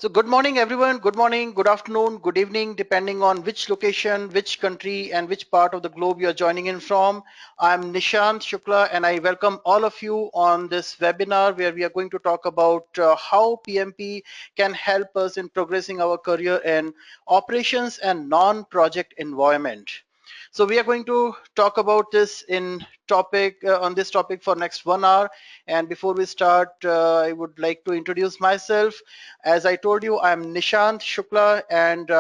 So good morning, everyone. Good morning, good afternoon, good evening, depending on which location, which country, and which part of the globe you're joining in from. I'm Nishant Shukla, and I welcome all of you on this webinar where we are going to talk about how PMP can help us in progressing our career in operations and non-project environment. So we are going to talk about this in topic on this topic for next 1 hour. And before we start, I would like to introduce myself. As I told you, I'm Nishant Shukla, and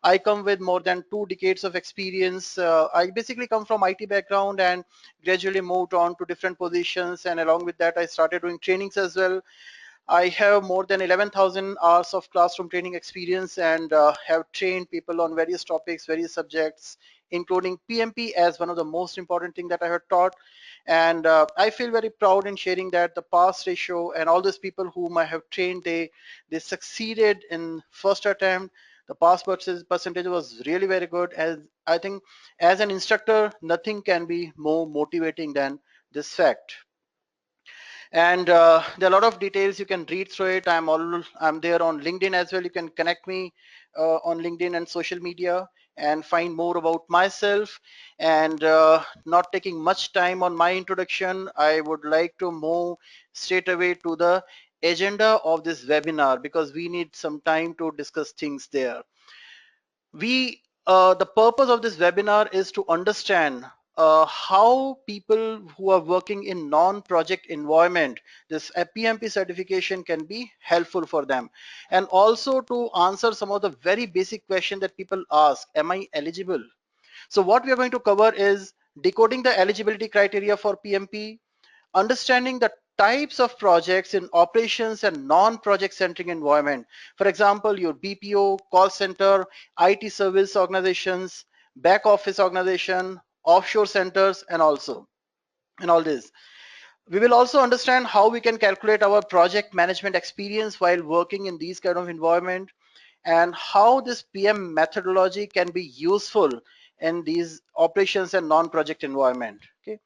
I come with more than 2 decades of experience. I basically come from IT background and gradually moved on to different positions. And along with that, I started doing trainings as well. I have more than 11,000 hours of classroom training experience and have trained people on various topics, various subjects, including PMP as one of the most important thing that I have taught. And I feel very proud in sharing that the pass ratio and all those people whom I have trained, they succeeded in first attempt. The pass percentage was really very good. As I think as an instructor, nothing can be more motivating than this fact. And there are a lot of details you can read through it. I'm there on LinkedIn as well. You can connect me on LinkedIn and social media and find more about myself. And not taking much time on my introduction, I would like to move straight away to the agenda of this webinar because we need some time to discuss things there. The purpose of this webinar is to understand how people who are working in non-project environment, this PMP certification can be helpful for them, and also to answer some of the very basic questions that people ask. Am I eligible? So what we are going to cover is decoding the eligibility criteria for PMP, understanding the types of projects in operations and non-project centric environment. For example, your BPO, call center, IT service organizations, back office organization, offshore centers, and all this. We will also understand how we can calculate our project management experience while working in these kind of environment, and how this PM methodology can be useful in these operations and non-project environment. Okay.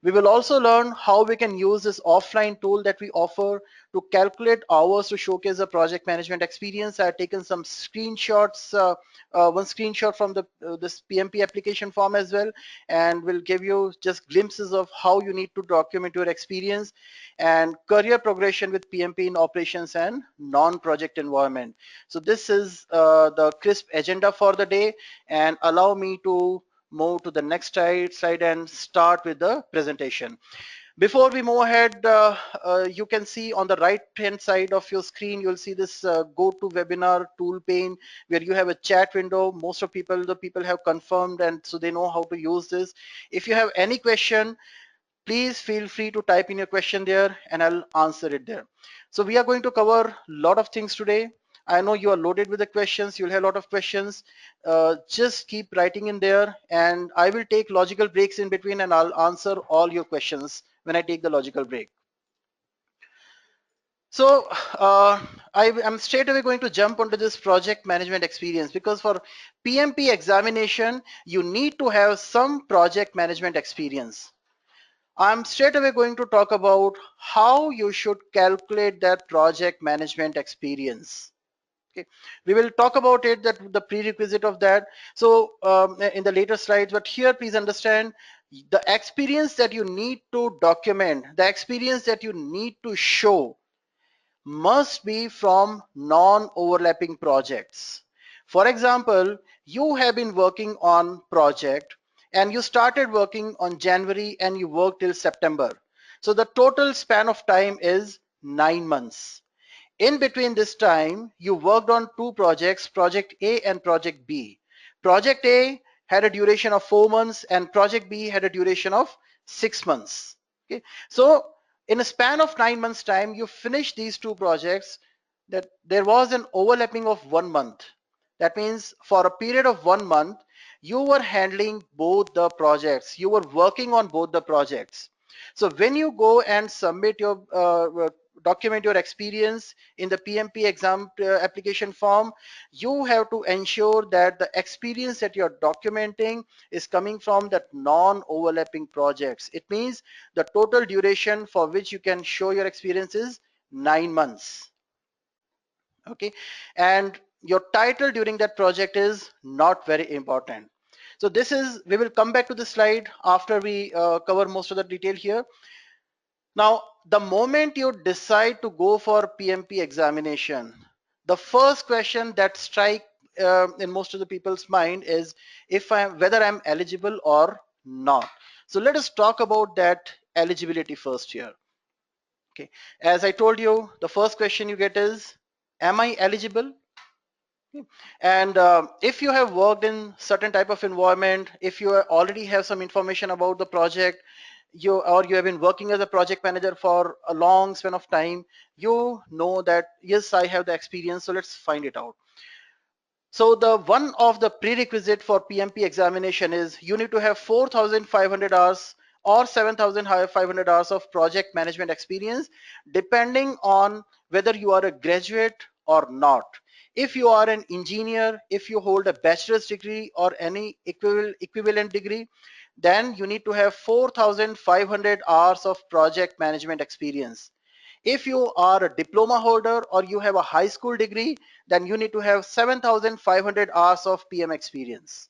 We will also learn how we can use this offline tool that we offer to calculate hours to showcase the project management experience. I have taken some screenshots, one screenshot from this PMP application form as well, and will give you just glimpses of how you need to document your experience and career progression with PMP in operations and non-project environment. So this is the crisp agenda for the day, and allow me to move to the next slide and start with the presentation. Before we move ahead, you can see on the right hand side of your screen, you'll see this go to webinar tool pane where you have a chat window. Most of the people have confirmed, and so they know how to use this. If you have any question, please feel free to type in your question there and I'll answer it there. So we are going to cover a lot of things today. I know you are loaded with the questions. You'll have a lot of questions. Just keep writing in there, and I will take logical breaks in between and I'll answer all your questions when I take the logical break. So I am straight away going to jump onto this project management experience, because for PMP examination, you need to have some project management experience. I'm straight away going to talk about how you should calculate that project management experience. Okay, we will talk about it, that the prerequisite of that. So in the later slides, but here please understand the experience that you need to document, the experience that you need to show must be from non-overlapping projects. For example, you have been working on project and you started working on January and you worked till September. So the total span of time is 9 months. In between this time, you worked on 2 projects, Project A and Project B. Project A had a duration of 4 months and Project B had a duration of 6 months. Okay. So in a span of 9 months time, you finish these 2 projects. That there was an overlapping of 1 month. That means for a period of 1 month, you were handling both the projects. You were working on both the projects. So when you go and submit your document your experience in the PMP exam application form, you have to ensure that the experience that you're documenting is coming from that non-overlapping projects. It means the total duration for which you can show your experience is 9 months. Okay, and your title during that project is not very important. So this is, we will come back to this slide after we cover most of the detail here. Now, the moment you decide to go for PMP examination, the first question that strike in most of the people's mind is if I am, whether I'm eligible or not. So let us talk about that eligibility first here. Okay, as I told you, the first question you get is, am I eligible? And if you have worked in certain type of environment, if you already have some information about the project, you have been working as a project manager for a long span of time, you know that yes, I have the experience. So let's find it out. So the one of the prerequisite for PMP examination is you need to have 4,500 hours or 7,500 hours of project management experience, depending on whether you are a graduate or not. If you are an engineer, if you hold a bachelor's degree or any equivalent degree, then you need to have 4,500 hours of project management experience. If you are a diploma holder or you have a high school degree, then you need to have 7,500 hours of PM experience.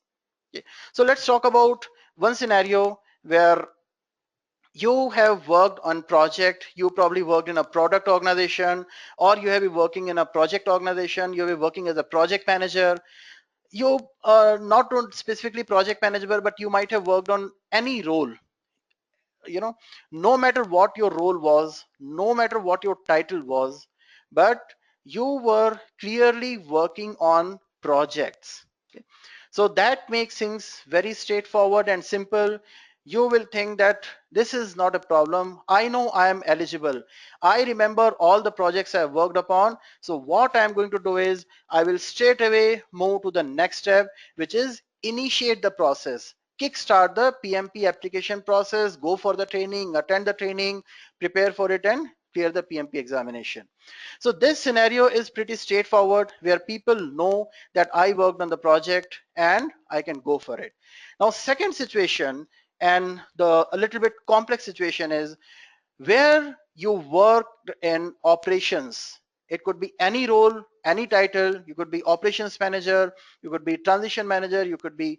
Okay. So let's talk about one scenario where you have worked on project, you probably worked in a product organization, or you have been working in a project organization, you have been working as a project manager. You not specifically project manager, but you might have worked on any role. You know, no matter what your role was, no matter what your title was, but you were clearly working on projects. Okay. So that makes things very straightforward and simple. You will think that this is not a problem. I know I am eligible. I remember all the projects I worked upon. So what I'm going to do is I will straight away move to the next step, which is initiate the process. Kickstart the PMP application process, go for the training, attend the training, prepare for it, and clear the PMP examination. So this scenario is pretty straightforward, where people know that I worked on the project and I can go for it. Now, second situation, and the a little bit complex situation, is where you worked in operations. It could be any role, any title. You could be operations manager, you could be transition manager, you could be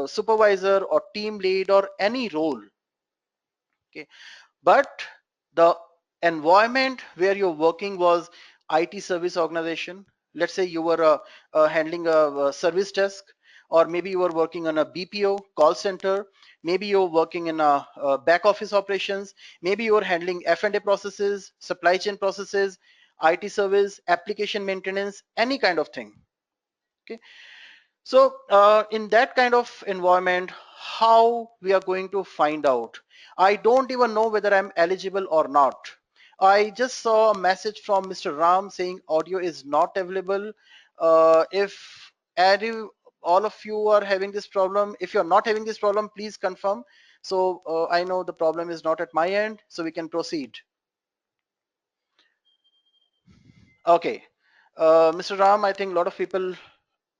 supervisor or team lead or any role. Okay, but the environment where you're working was IT service organization. Let's say you were handling a service desk, or maybe you were working on a BPO call center. Maybe you're working in a back office operations. Maybe you're handling F&A processes, supply chain processes, IT service, application maintenance, any kind of thing. Okay. So in that kind of environment, how we are going to find out? I don't even know whether I'm eligible or not. I just saw a message from Mr. Ram saying audio is not available. If any, all of you are having this problem, if you're not having this problem, please confirm. So I know the problem is not at my end, so we can proceed. Okay. Mr. Ram, I think a lot of people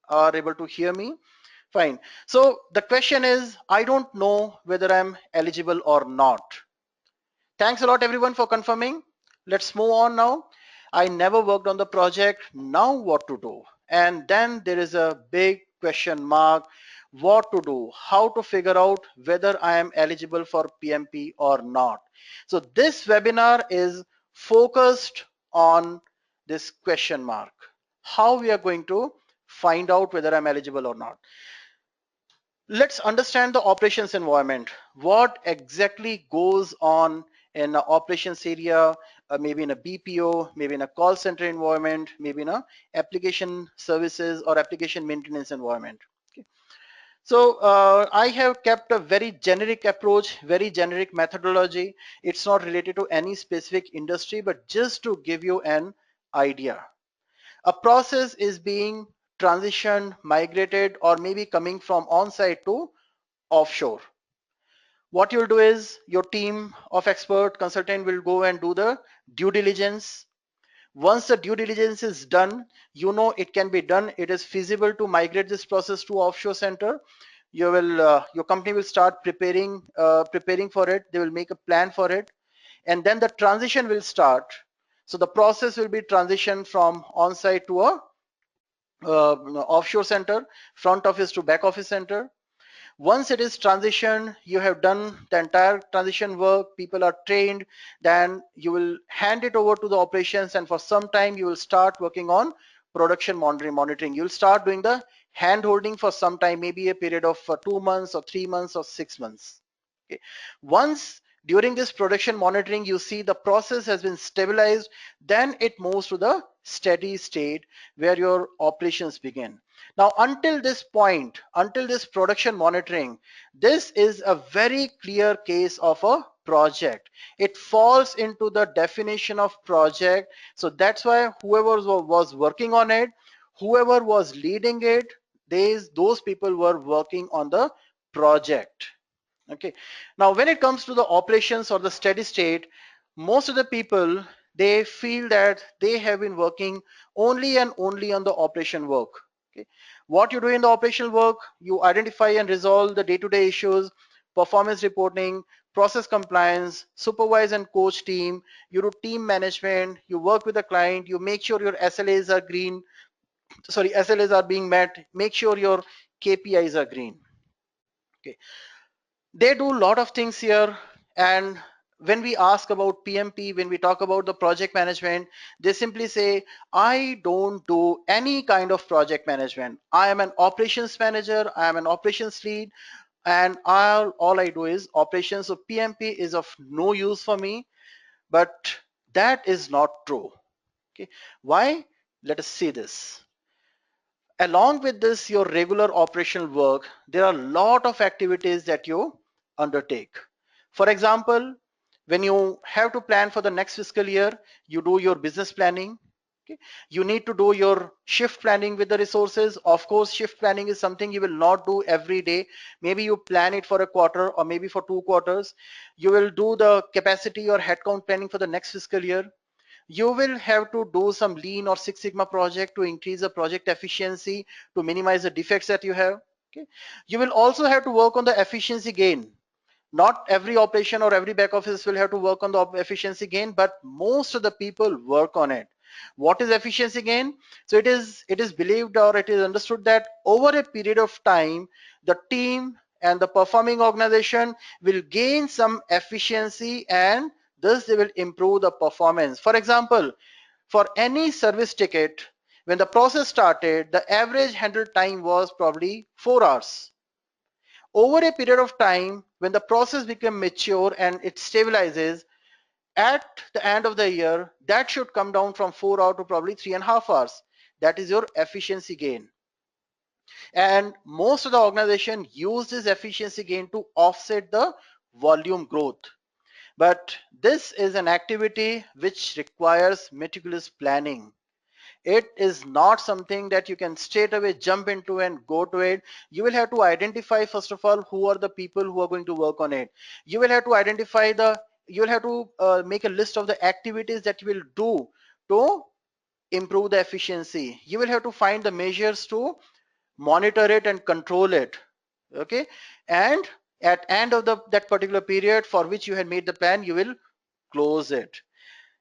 are able to hear me. Fine. So the question is, I don't know whether I'm eligible or not. Thanks a lot everyone for confirming. Let's move on now. I never worked on the project. Now what to do? And then there is a big question mark. What to do? How to figure out whether I am eligible for PMP or not? So this webinar is focused on this question mark. How we are going to find out whether I'm eligible or not. Let's understand the operations environment. What exactly goes on in an operations area, maybe in a BPO, maybe in a call center environment, maybe in a application services or application maintenance environment. Okay. So I have kept a very generic approach, very generic methodology. It's not related to any specific industry, but just to give you an idea. A process is being transitioned, migrated, or maybe coming from on-site to offshore. What you'll do is your team of expert consultant will go and do the due diligence. Once the due diligence is done, you know it can be done. It is feasible to migrate this process to offshore center. You will, your company will start preparing for it. They will make a plan for it, and then the transition will start. So the process will be transitioned from on-site to a offshore center, front office to back office center. Once it is transitioned, you have done the entire transition work, people are trained, then you will hand it over to the operations, and for some time you will start working on production monitoring. You'll start doing the hand holding for some time, maybe a period of 2 months or 3 months or 6 months. Okay. Once during this production monitoring you see the process has been stabilized, then it moves to the steady state where your operations begin. Now, until this point, until this production monitoring, this is a very clear case of a project. It falls into the definition of project. So that's why whoever was working on it, whoever was leading it, those people were working on the project. Okay. Now, when it comes to the operations or the steady state, most of the people, they feel that they have been working only and only on the operation work. Okay. What you do in the operational work, you identify and resolve the day-to-day issues, performance reporting, process compliance, supervise and coach team, you do team management, you work with the client, you make sure your SLAs are green, sorry, SLAs are being met, make sure your KPIs are green. Okay. They do a lot of things here, and when we ask about PMP, when we talk about the project management, they simply say, I don't do any kind of project management. I am an operations manager, I am an operations lead, and all I do is operations. So PMP is of no use for me. But that is not true. Okay. Why? Let us see this. Along with this, your regular operational work, there are a lot of activities that you undertake. For example, when you have to plan for the next fiscal year, you do your business planning. Okay. You need to do your shift planning with the resources. Of course, shift planning is something you will not do every day. Maybe you plan it for a quarter or maybe for 2 quarters. You will do the capacity or headcount planning for the next fiscal year. You will have to do some lean or Six Sigma project to increase the project efficiency, to minimize the defects that you have. Okay. You will also have to work on the efficiency gain. Not every operation or every back office will have to work on the efficiency gain, but most of the people work on it. What is efficiency gain? So it is believed or it is understood that over a period of time, the team and the performing organization will gain some efficiency, and thus they will improve the performance. For example, for any service ticket, when the process started, the average handle time was probably 4 hours. Over a period of time, when the process becomes mature and it stabilizes, at the end of the year, that should come down from 4 hours to probably 3.5 hours. That is your efficiency gain. And most of the organization use this efficiency gain to offset the volume growth. But this is an activity which requires meticulous planning. It is not something that you can straight away jump into and go to it. You will have to identify, first of all, who are the people who are going to work on it. You will have to identify you will have to make a list of the activities that you will do to improve the efficiency. You will have to find the measures to monitor it and control it. Okay. And at end of that particular period for which you had made the plan, you will close it.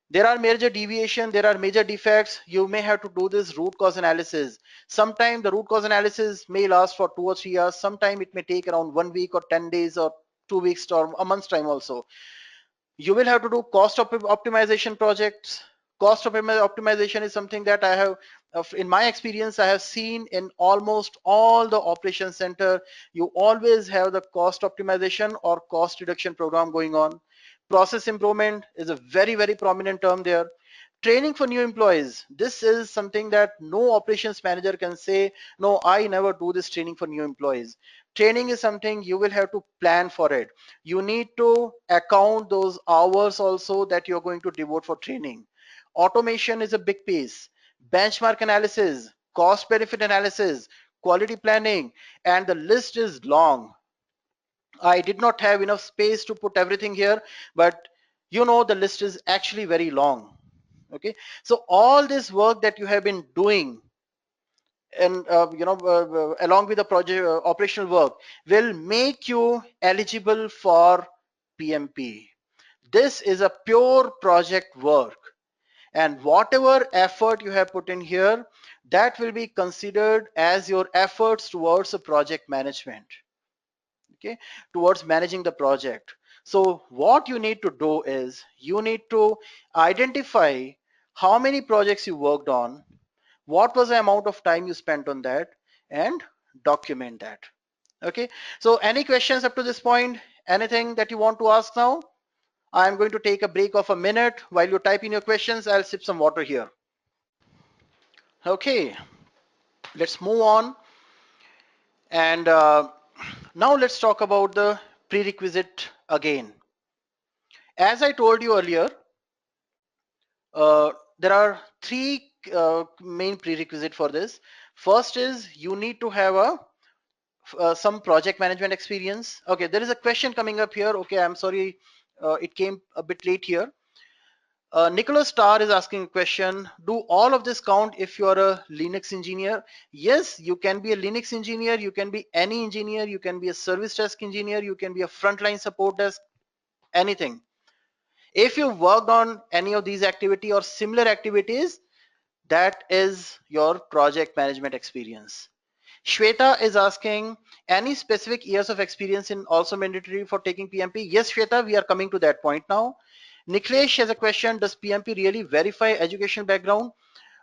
There are major deviation, there are major defects. You may have to do this root cause analysis. Sometimes the root cause analysis may last for 2 or 3 hours. Sometimes it may take around 1 week or 10 days or 2 weeks or a month's time also. You will have to do cost optimization projects. Cost optimization is something that I have, in my experience, I have seen in almost all the operation center. You always have the cost optimization or cost reduction program going on. Process improvement is a very prominent term there. Training for new employees. This is something that no operations manager can say, no, I never do this training for new employees. Training is something you will have to plan for it. You need to account those hours also that you're going to devote for training. Automation is a big piece. Benchmark analysis, cost benefit analysis, quality planning, and the list is long. I did not have enough space to put everything here, but the list is actually very long. Okay. So all this work that you have been doing, and along with the project operational work, will make you eligible for PMP. This is a pure project work. and whatever effort you have put in here, that will be considered as your efforts towards a project management, okay, towards managing the project. So what you need to do is you need to identify how many projects you worked on, what was the amount of time you spent on that, and document that. Okay, so any questions up to this point? Anything that you want to ask now? I'm going to take a break of a minute. While you type in your questions, I'll sip some water here. Okay, let's move on. And now let's talk about the prerequisite again. As I told you earlier, there are three main prerequisites for this. First is you need to have a some project management experience. Okay, there is a question coming up here. Okay, I'm sorry, it came a bit late here. Nicholas Starr is asking a question. Do all of this count if you are a Linux engineer? Yes, you can be a Linux engineer. You can be any engineer. You can be a service desk engineer. You can be a frontline support desk, anything. If you worked on any of these activity or similar activities, that is your project management experience. Shweta is asking, any specific years of experience in also mandatory for taking PMP? Yes, Shweta, we are coming to that point now. Niklesh has a question, does PMP really verify education background?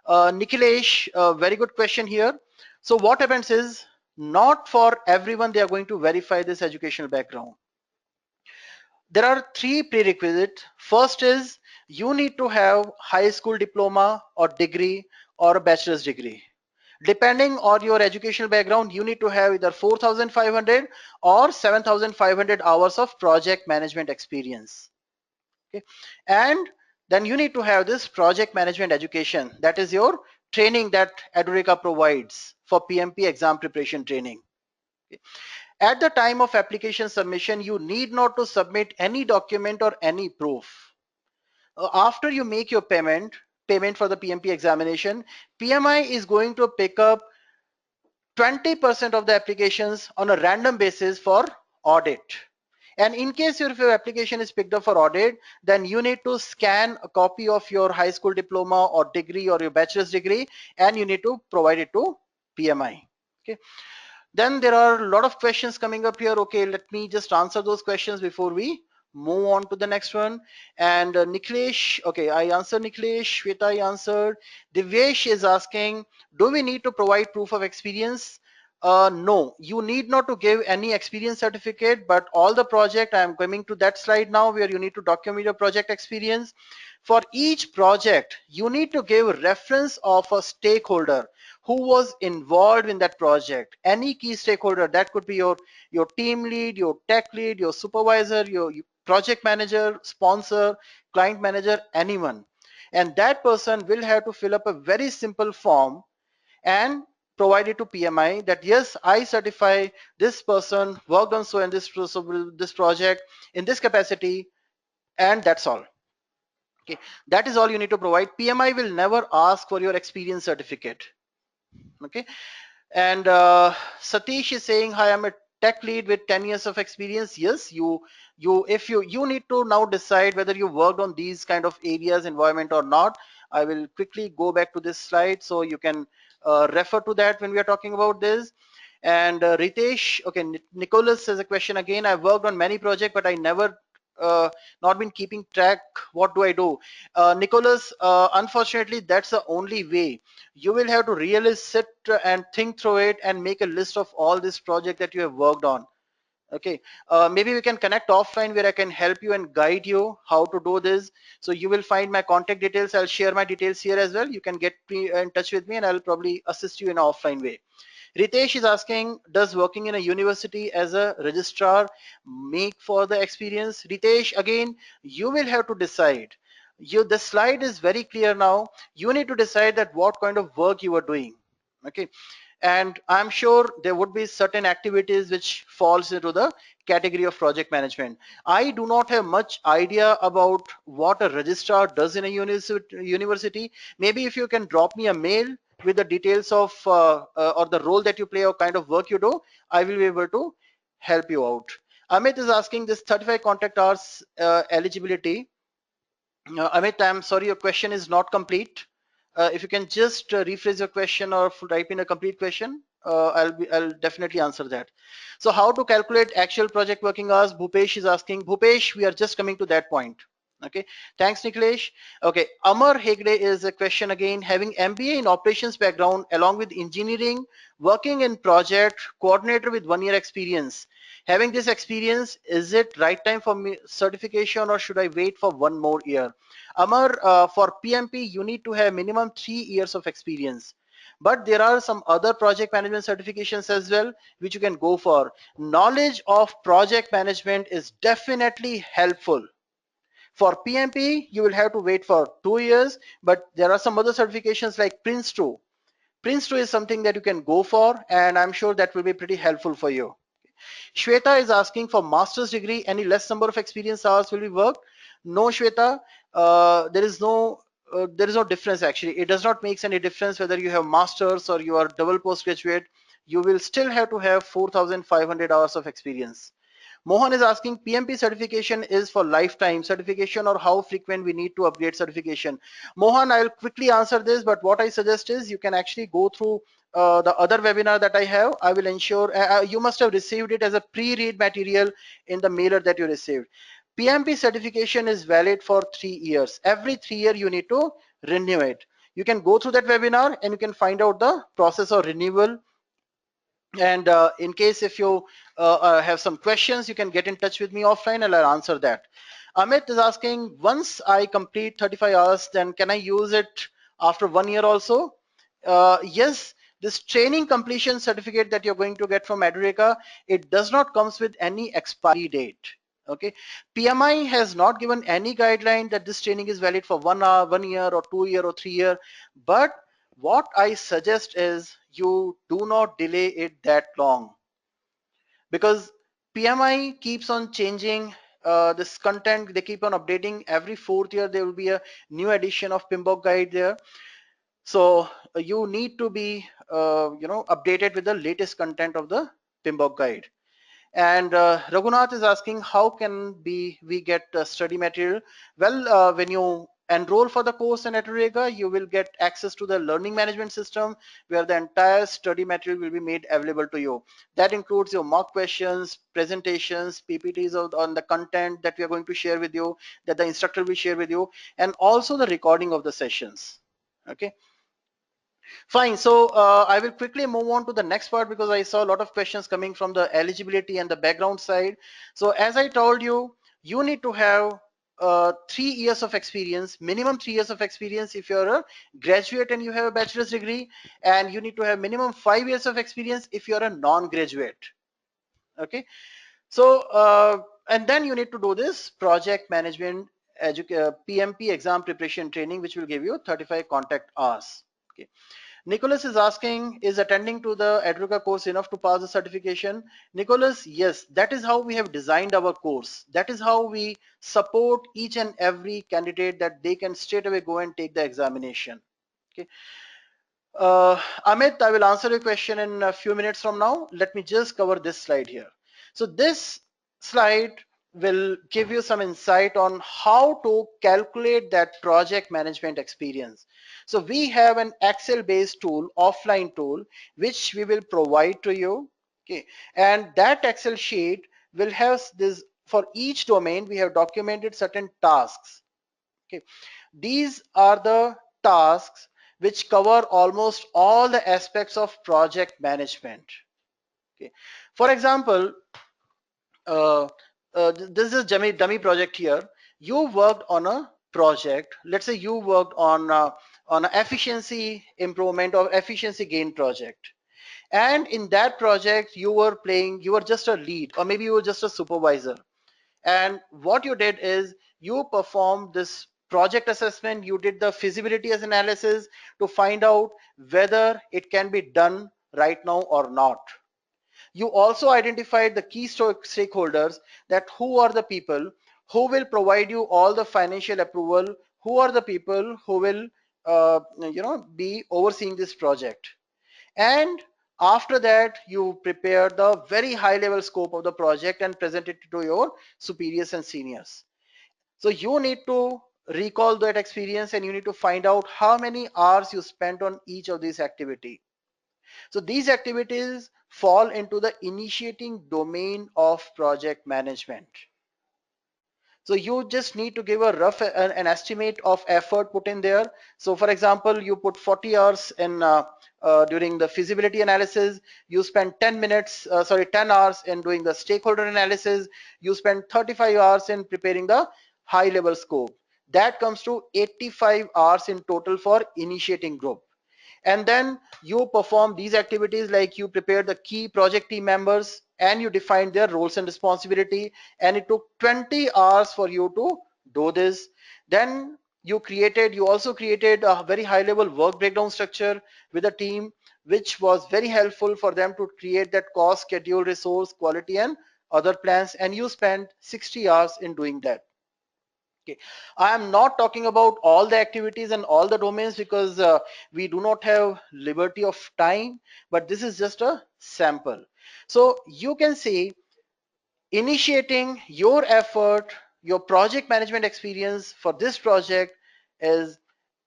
Niklesh, very good question here. So what happens is, not for everyone they are going to verify this educational background. There are three prerequisites. First is you need to have high school diploma or degree or a bachelor's degree. Depending on your educational background, you need to have either 4,500 or 7,500 hours of project management experience. Okay, and then you need to have this project management education. That is your training that Edureka provides for PMP exam preparation training. Okay. At the time of application submission, you need not to submit any document or any proof. After you make your payment for the PMP examination, PMI is going to pick up 20% of the applications on a random basis for audit. And in case if your application is picked up for audit, then you need to scan a copy of your high school diploma or degree or your bachelor's degree, and you need to provide it to PMI. Okay. Then there are a lot of questions coming up here. Okay, let me just answer those questions before we move on to the next one. And Niklesh, okay, I answered Niklesh. Shweta, I answered. Divyesh is asking, do we need to provide proof of experience? No, you need not to give any experience certificate, but all the project, I am coming to that slide now where you need to document your project experience. For each project, you need to give reference of a stakeholder who was involved in that project. Any key stakeholder, that could be your team lead, your tech lead, your supervisor, your project manager, sponsor, client manager, anyone. And that person will have to fill up a very simple form and provide it to PMI that yes, I certify this person worked on so and this project in this capacity, and that's all. Okay, that is all you need to provide. PMI will never ask for your experience certificate. Okay, and Satish is saying, hi, I'm a tech lead with 10 years of experience. Yes, you need to now decide whether you worked on these kind of areas, environment or not. I will quickly go back to this slide so you can refer to that when we are talking about this. And Ritesh, okay, Nicholas has a question again. I've worked on many projects, but I never not been keeping track. What do I do? Nicholas, unfortunately, that's the only way. You will have to really sit and think through it and make a list of all this project that you have worked on. Okay, maybe we can connect offline where I can help you and guide you how to do this. So you will find my contact details. I'll share my details here as well. You can get in touch with me and I'll probably assist you in an offline way. Ritesh is asking, does working in a university as a registrar make for the experience? Ritesh, again, you will have to decide. The slide is very clear now. You need to decide that what kind of work you are doing. Okay, and I'm sure there would be certain activities which falls into the category of project management. I do not have much idea about what a registrar does in a university. Maybe if you can drop me a mail with the details of or the role that you play or kind of work you do, I will be able to help you out. Amit is asking, this 35 contact hours eligibility, Amit, I'm sorry, your question is not complete. If you can just rephrase your question or type in a complete question, I'll definitely answer that. So how to calculate actual project working hours? Bhupesh is asking. Bhupesh, we are just coming to that point. Okay, thanks, Niklesh. Okay, Amar Hegde is a question again. Having MBA in operations background along with engineering, working in project coordinator with 1 year experience. Having this experience, is it right time for me certification or should I wait for 1 more year? Amar, for PMP, you need to have minimum 3 years of experience. But there are some other project management certifications as well, which you can go for. Knowledge of project management is definitely helpful. For PMP, you will have to wait for 2 years, but there are some other certifications like Prince 2. Prince 2 is something that you can go for, and I'm sure that will be pretty helpful for you. Shweta is asking for master's degree, any less number of experience hours will be worked? No, Shweta, there is no difference actually. It does not make any difference whether you have master's or you are double postgraduate. You will still have to have 4,500 hours of experience. Mohan is asking, PMP certification is for lifetime certification or how frequent we need to upgrade certification? Mohan, I'll quickly answer this, but what I suggest is you can actually go through the other webinar that I have. I will ensure you must have received it as a pre-read material in the mailer that you received. PMP certification is valid for 3 years. Every 3 years you need to renew it. You can go through that webinar and you can find out the process of renewal. And in case if you have some questions, you can get in touch with me offline and I'll answer that. Amit is asking, once I complete 35 hours, then can I use it after 1 year also? Yes, this training completion certificate that you're going to get from Edureka, it does not comes with any expiry date. Okay, PMI has not given any guideline that this training is valid for 1 hour, 1 year, or 2 year, or 3 year. But what I suggest is you do not delay it that long, because PMI keeps on changing this content. They keep on updating. Every 4th year there will be a new edition of PMBOK guide there. So you need to be updated with the latest content of the PMBOK guide. And Raghunath is asking, how can we get study material? Well, when you enroll for the course in Edureka, you will get access to the learning management system where the entire study material will be made available to you. That includes your mock questions, presentations, PPTs on the content that we are going to share with you, that the instructor will share with you, and also the recording of the sessions. Okay. Fine. So I will quickly move on to the next part because I saw a lot of questions coming from the eligibility and the background side. So as I told you, you need to have 3 years of experience, minimum 3 years of experience if you're a graduate and you have a bachelor's degree, and you need to have minimum 5 years of experience if you're a non-graduate. Okay. So and then you need to do this project management PMP exam preparation training, which will give you 35 contact hours. Okay. Nicholas is asking, is attending to the Edureka course enough to pass the certification? Nicholas, yes, that is how we have designed our course. That is how we support each and every candidate that they can straight away go and take the examination. Okay. Amit, I will answer your question in a few minutes from now. Let me just cover this slide here. So this slide will give you some insight on how to calculate that project management experience. So we have an Excel based tool, offline tool, which we will provide to you. Okay. And that Excel sheet will have this, for each domain, we have documented certain tasks. Okay. These are the tasks which cover almost all the aspects of project management. Okay. For example, uh, this is dummy project here. You worked on a project. Let's say you worked on an efficiency improvement or efficiency gain project. And in that project, you were just a lead, or maybe you were just a supervisor. And what you did is you performed this project assessment, you did the feasibility analysis to find out whether it can be done right now or not. You also identified the key stakeholders, that who are the people who will provide you all the financial approval, who are the people who will be overseeing this project. And after that, you prepare the very high level scope of the project and present it to your superiors and seniors. So you need to recall that experience and you need to find out how many hours you spent on each of these activity. So these activities fall into the initiating domain of project management. So you just need to give a rough an estimate of effort put in there. So for example, you put 40 hours in during the feasibility analysis, you spend 10 hours in doing the stakeholder analysis, you spend 35 hours in preparing the high level scope. That comes to 85 hours in total for initiating group. And then you perform these activities, like you prepare the key project team members and you define their roles and responsibility, and it took 20 hours for you to do this. Then you also created a very high level work breakdown structure with a team, which was very helpful for them to create that cost, schedule, resource, quality and other plans, and you spent 60 hours in doing that. Okay, I am not talking about all the activities and all the domains because we do not have liberty of time, but this is just a sample. So you can see initiating your effort, your project management experience for this project is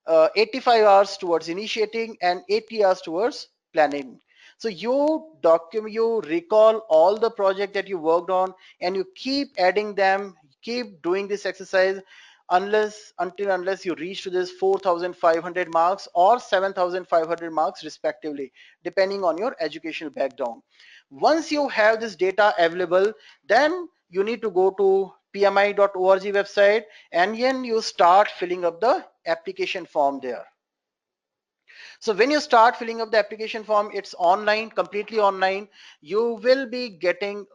85 hours towards initiating and 80 hours towards planning. So you recall all the project that you worked on and you keep adding them, keep doing this exercise unless you reach to this 4,500 marks or 7,500 marks respectively, depending on your educational background. Once you have this data available, then you need to go to pmi.org website and then you start filling up the application form there. So when you start filling up the application form, it's online, completely online. You will be getting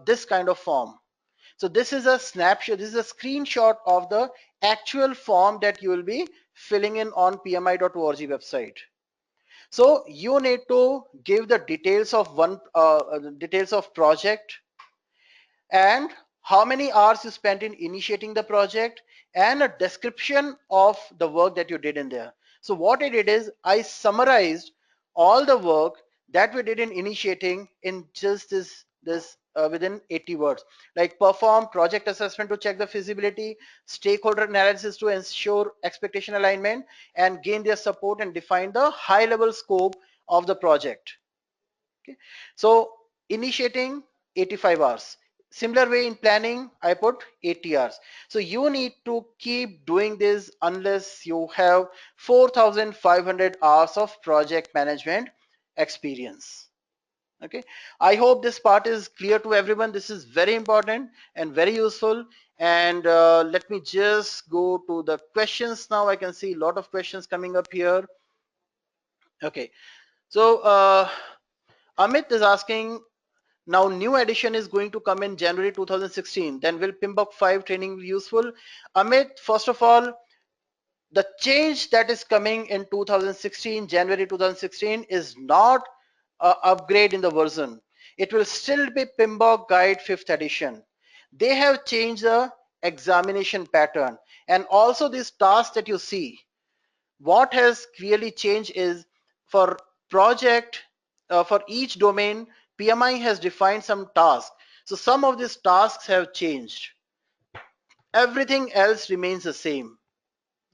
this kind of form. So this is a snapshot, this is a screenshot of the actual form that you will be filling in on pmi.org website. So you need to give the details of details of project, and how many hours you spent in initiating the project, and a description of the work that you did in there. So what I did is I summarized all the work that we did in initiating in just this within 80 words, like perform project assessment to check the feasibility, stakeholder analysis to ensure expectation alignment and gain their support, and define the high level scope of the project. Okay, so initiating 85 hours. Similar way in planning, I put 80 hours. So you need to keep doing this unless you have 4,500 hours of project management experience. Okay, I hope this part is clear to everyone. This is very important and very useful. And let me just go to the questions now. I can see a lot of questions coming up here. Okay, so Amit is asking, now new edition is going to come in January 2016. Then will PMBOK 5 training be useful? Amit, first of all, the change that is coming in 2016, January 2016, is not a upgrade in the version. It will still be PMBOK Guide 5th edition. They have changed the examination pattern, and also these tasks that you see. What has really changed is for project, for each domain, PMI has defined some tasks. So some of these tasks have changed. Everything else remains the same.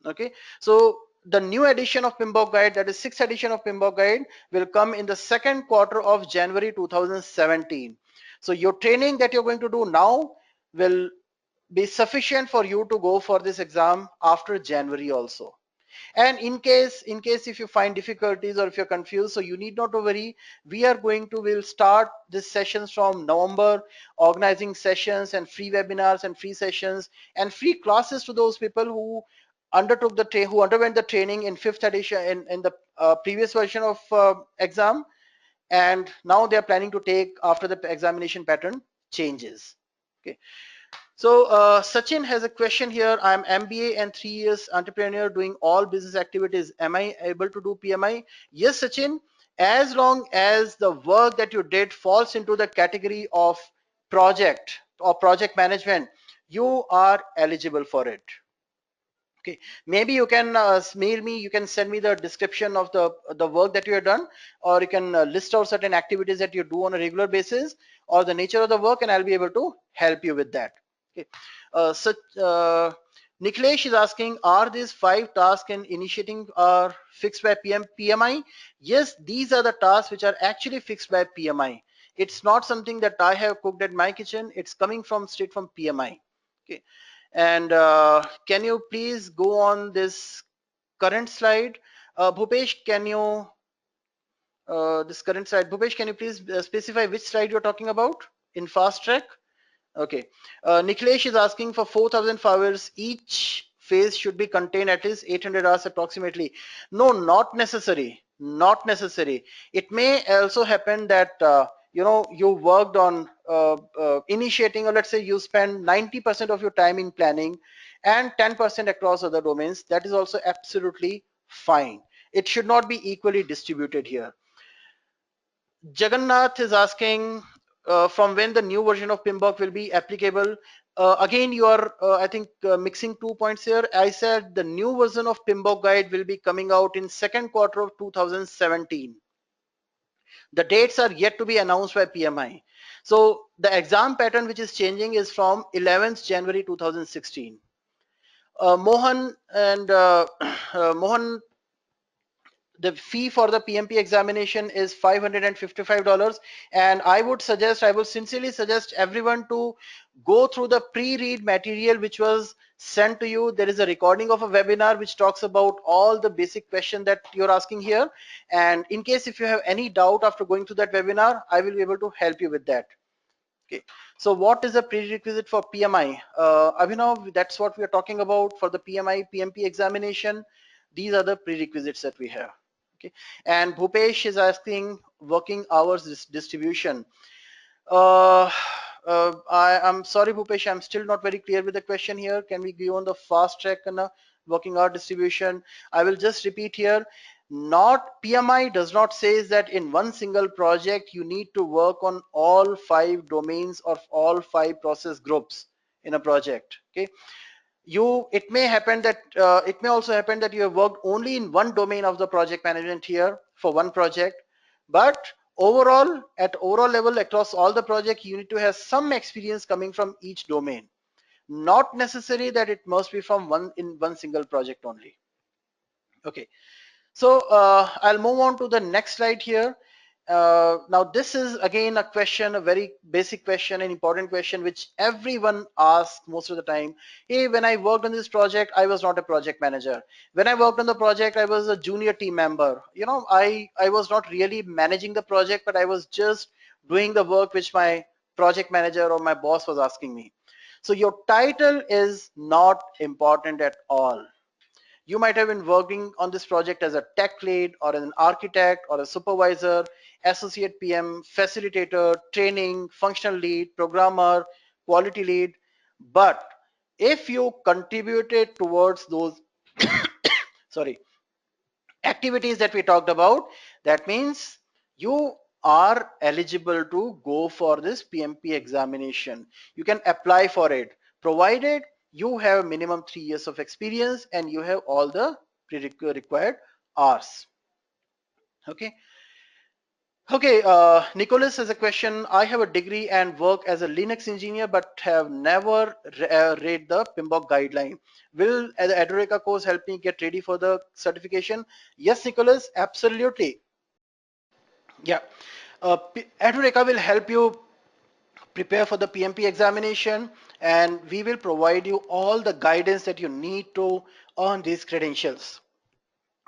Okay, so the new edition of PMBOK Guide, that is 6th edition of PMBOK Guide, will come in the second quarter of January 2017. So your training that you're going to do now will be sufficient for you to go for this exam after January also. And in case if you find difficulties or if you're confused, so you need not to worry. We'll start these sessions from November, organizing sessions and free webinars and free sessions and free classes to those people who underwent the training in 5th edition in the previous version of exam, and now they are planning to take after the examination pattern changes. Okay, so Sachin has a question here. I'm MBA and 3 years entrepreneur doing all business activities. Am I able to do PMI? Yes, Sachin, as long as the work that you did falls into the category of project or project management, you are eligible for it. Okay, maybe you can mail me, you can send me the description of the work that you have done, or you can list out certain activities that you do on a regular basis or the nature of the work, and I'll be able to help you with that. Okay, so Niklesh is asking, are these 5 tasks in initiating are fixed by PMI? Yes, these are the tasks which are actually fixed by PMI. It's not something that I have cooked at my kitchen. It's coming from straight from PMI. Okay. And can you please go on this current slide? Bhupesh, can you, this current slide, Bhupesh, can you please specify which slide you're talking about in fast track? Okay. Niklesh is asking for 4,000 hours. Each phase should be contained at least 800 hours approximately. No, not necessary. Not necessary. It may also happen that you worked on initiating, or let's say you spend 90% of your time in planning and 10% across other domains. That is also absolutely fine. It should not be equally distributed here. Jagannath is asking from when the new version of PMBOK will be applicable. Again, you are, I think, mixing 2 points here. I said the new version of PMBOK guide will be coming out in second quarter of 2017. The dates are yet to be announced by PMI. So the exam pattern which is changing is from 11th January 2016. Mohan and Mohan, the fee for the PMP examination is $555, and I would sincerely suggest everyone to go through the pre-read material which was sent to you. There is a recording of a webinar which talks about all the basic questions that you're asking here, and in case if you have any doubt after going through that webinar, I will be able to help you with that. Okay, so what is a prerequisite for PMI? Abhinav, that's what we are talking about for the PMI PMP examination. These are the prerequisites that we have. Okay, and Bhupesh is asking working hours distribution. I'm sorry, Bhupesh, I'm still not very clear with the question here. Can we go on the fast track and working hour distribution? I will just repeat here. Not PMI does not say that in one single project you need to work on all 5 domains of all 5 process groups in a project. Okay, it may happen that it may also happen that you have worked only in one domain of the project management here for one project, but overall at overall level across all the project you need to have some experience coming from each domain, not necessary that it must be from one single project only. Okay, so I'll move on to the next slide here. Now this is again a question, a very basic question, an important question which everyone asks most of the time. Hey, when I worked on this project, I was not a project manager. When I worked on the project, I was a junior team member. I was not really managing the project, but I was just doing the work which my project manager or my boss was asking me. So your title is not important at all. You might have been working on this project as a tech lead or an architect or a supervisor, associate PM, facilitator, training, functional lead, programmer, quality lead. But if you contributed towards those sorry, activities that we talked about, that means you are eligible to go for this PMP examination. You can apply for it, provided you have minimum 3 years of experience and you have all the required hours. Okay. Okay, Nicholas has a question. I have a degree and work as a Linux engineer, but have never read the PMBOK guideline. Will the Edureka course help me get ready for the certification? Yes, Nicholas, absolutely. Yeah, Edureka will help you prepare for the PMP examination, and we will provide you all the guidance that you need to earn these credentials.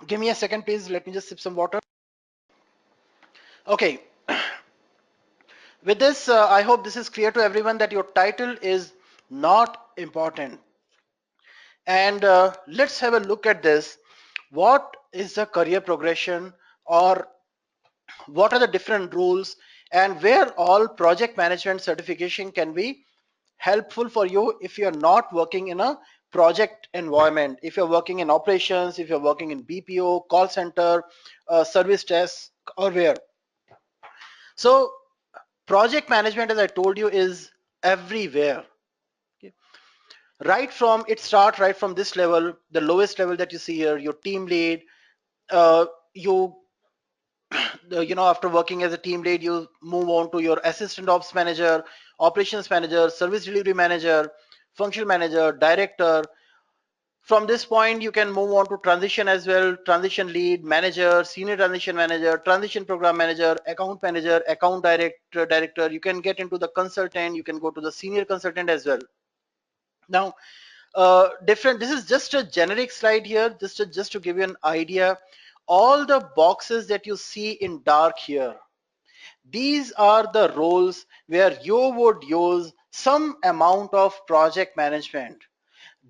Give me a second, please. Let me just sip some water. Okay. With this, I hope this is clear to everyone that your title is not important. And let's have a look at this. What is the career progression, or what are the different rules, and where all project management certification can be helpful for you if you're not working in a project environment, if you're working in operations, if you're working in BPO, call center, service desk, or where. So project management, as I told you, is everywhere. Okay. Right from this level, the lowest level that you see here, your team lead, you after working as a team lead, you move on to your assistant ops manager, operations manager, service delivery manager, functional manager, director. From this point, you can move on to transition as well. Transition lead, manager, senior transition manager, transition program manager, account director. You can get into the consultant. You can go to the senior consultant as well. Now, different. This is just a generic slide here, just to give you an idea. All the boxes that you see in dark here, these are the roles where you would use some amount of project management.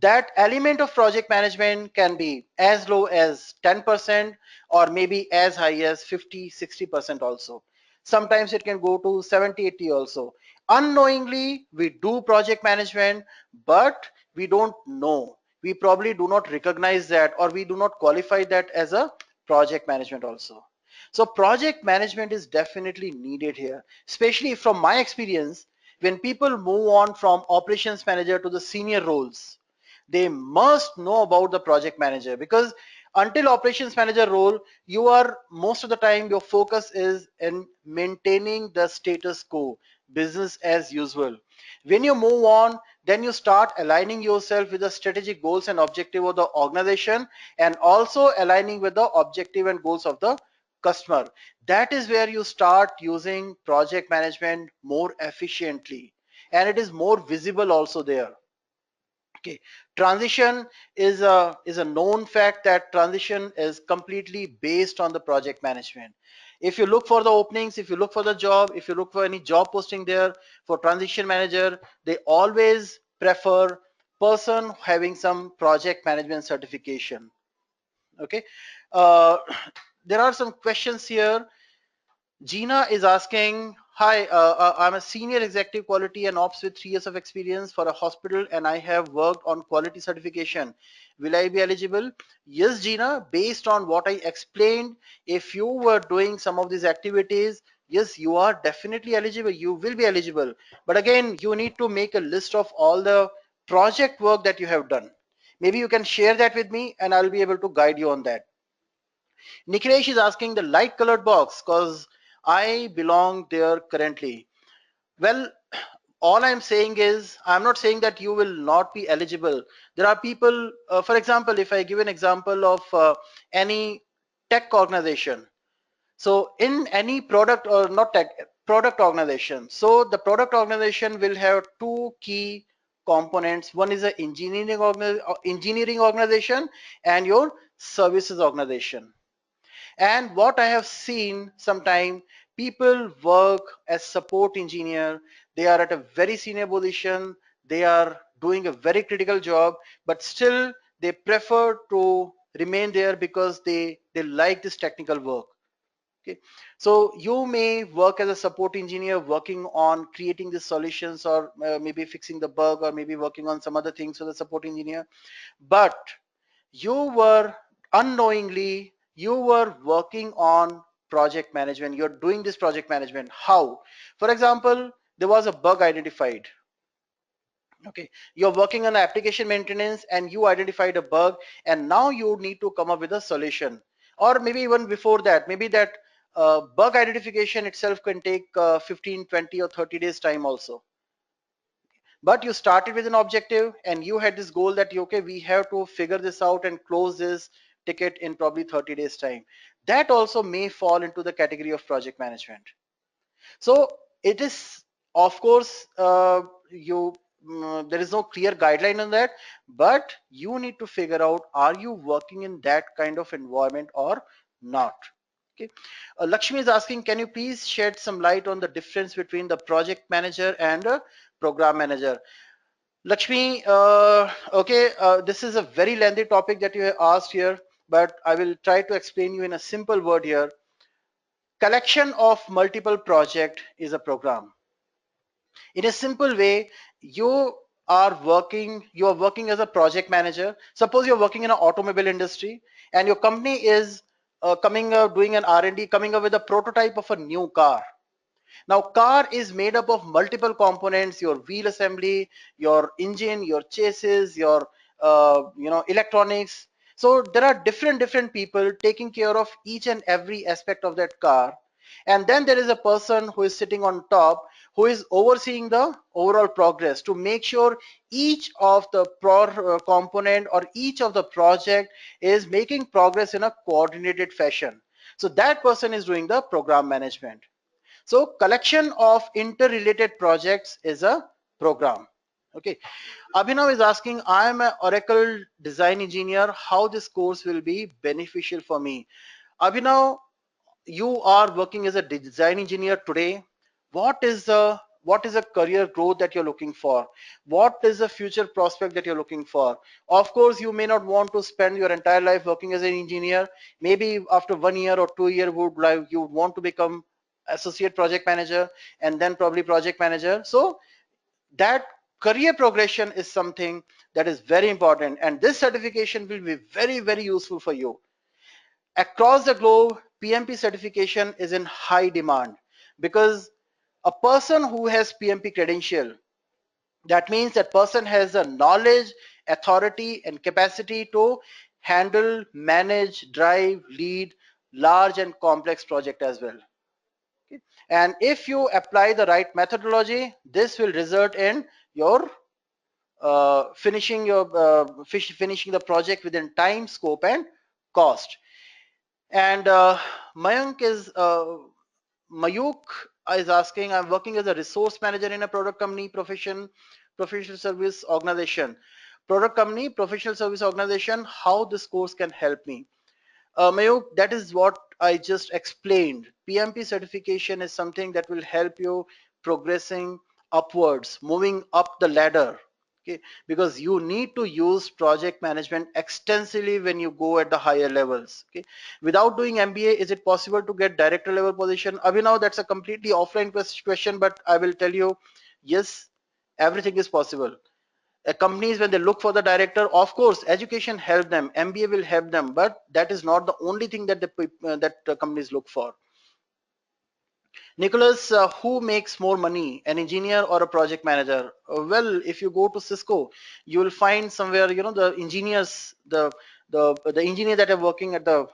That element of project management can be as low as 10% or maybe as high as 50-60% also. Sometimes it can go to 70-80 also. Unknowingly we do project management, but we don't know, we probably do not recognize that, or we do not qualify that as a project management also. So project management is definitely needed here, especially from my experience. When people move on from operations manager to the senior roles, they must know about the project manager, because until operations manager role, you are most of the time your focus is in maintaining the status quo, business as usual. When you move on, then you start aligning yourself with the strategic goals and objective of the organization, and also aligning with the objective and goals of the customer. That is where you start using project management more efficiently, and it is more visible also there. Okay, transition is a known fact that transition is completely based on the project management. If you look for the openings, if you look for the job, if you look for any job posting there for transition manager, they always prefer person having some project management certification. Okay, uh, there are some questions here. Gina is asking, hi, I'm a senior executive quality and ops with 3 years of experience for a hospital, and I have worked on quality certification. Will I be eligible? Yes, Gina, based on what I explained, if you were doing some of these activities, yes, you are definitely eligible. You will be eligible. But again, you need to make a list of all the project work that you have done. Maybe you can share that with me and I'll be able to guide you on that. Nikhilesh is asking the light colored box because I belong there currently. Well, all I'm saying is, I'm not saying that you will not be eligible. There are people, for example, if I give an example of any tech organization. So in any product, or not tech, product organization. So the product organization will have two key components. One is an engineering organization and your services organization. And what I have seen sometime, people work as support engineer, they are at a very senior position, they are doing a very critical job, but still they prefer to remain there because they like this technical work. Okay, so you may work as a support engineer working on creating the solutions, or maybe fixing the bug, or maybe working on some other things for the support engineer, but you were unknowingly, you were working on project management, you're doing this project management. How? For example, there was a bug identified. Okay, you're working on application maintenance and you identified a bug, and now you need to come up with a solution. Or maybe even before that, maybe that bug identification itself can take 15, 20 or 30 days time also. But you started with an objective and you had this goal that, okay, we have to figure this out and close this ticket in probably 30 days time. That also may fall into the category of project management. So it is, of course, there is no clear guideline on that, but you need to figure out, are you working in that kind of environment or not? Okay, Lakshmi is asking, can you please shed some light on the difference between the project manager and a program manager? Lakshmi, okay, this is a very lengthy topic that you have asked here, but I will try to explain you in a simple word here. Collection of multiple project is a program. In a simple way, you are working as a project manager. Suppose you're working in an automobile industry and your company is doing an R&D, coming up with a prototype of a new car. Now, car is made up of multiple components: your wheel assembly, your engine, your chassis, your electronics. So there are different people taking care of each and every aspect of that car. And then there is a person who is sitting on top who is overseeing the overall progress to make sure each of the component or each of the project is making progress in a coordinated fashion. So that person is doing the program management. So collection of interrelated projects is a program. Okay. Abhinav is asking, I am an Oracle design engineer. How this course will be beneficial for me? Abhinav, you are working as a design engineer today. What is the career growth that you're looking for? What is the future prospect that you're looking for? Of course, you may not want to spend your entire life working as an engineer. Maybe after 1 year or 2 year you would want to become associate project manager and then probably project manager. So that career progression is something that is very important, and this certification will be very, very useful for you. Across the globe, PMP certification is in high demand because a person who has PMP credential, that means that person has the knowledge, authority, and capacity to handle, manage, drive, lead large and complex project as well. Okay. And if you apply the right methodology, this will result in your finishing the project within time, scope, and cost. And Mayank is Mayuk is asking, I'm working as a resource manager in a product company, professional service organization. Product company, professional service organization, how this course can help me? Mayuk, that is what I just explained. PMP certification is something that will help you progressing upwards, moving up the ladder. Okay, because you need to use project management extensively when you go at the higher levels. Okay, without doing MBA, is it possible to get director level position? Abhinav, that's a completely offline question, but I will tell you, yes, everything is possible. Companies, when they look for the director, of course education help them, MBA will help them, but that is not the only thing that the companies look for. Nicholas, who makes more money, an engineer or a project manager? Well, if you go to Cisco, you will find somewhere, the engineers, the engineer that are working at the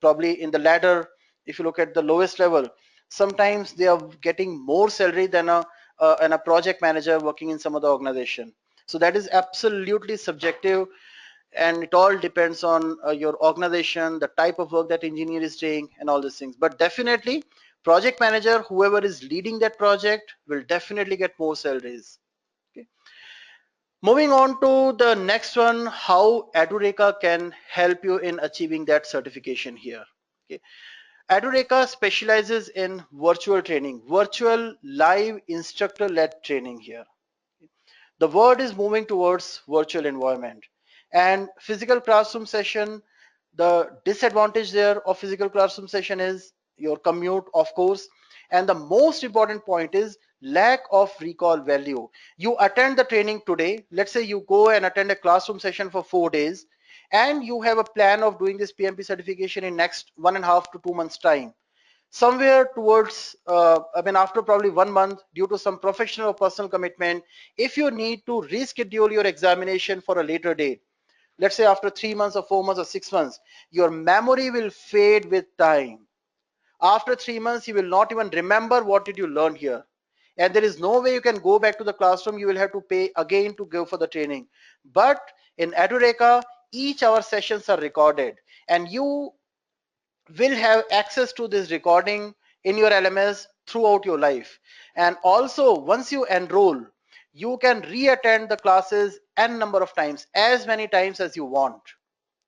probably in the ladder. If you look at the lowest level, sometimes they are getting more salary than a project manager working in some other organization. So that is absolutely subjective, and it all depends on your organization, the type of work that engineer is doing, and all these things. But definitely project manager, whoever is leading that project, will definitely get more salaries. Okay. Moving on to the next one, how Edureka can help you in achieving that certification here. Okay. Edureka specializes in virtual training, virtual live instructor led training here. The world is moving towards virtual environment and physical classroom session. The disadvantage there of physical classroom session is your commute, of course, and the most important point is lack of recall value. You attend the training today, let's say you go and attend a classroom session for 4 days, and you have a plan of doing this PMP certification in next 1.5 to 2 months time. Somewhere towards after probably 1 month, due to some professional or personal commitment, if you need to reschedule your examination for a later date, let's say after 3 months or 4 months or 6 months, your memory will fade with time. After 3 months, you will not even remember what did you learn here, and there is no way you can go back to the classroom. You will have to pay again to go for the training. But in Edureka, each our sessions are recorded, and you will have access to this recording in your LMS throughout your life. And also, once you enroll, you can re-attend the classes n number of times, as many times as you want.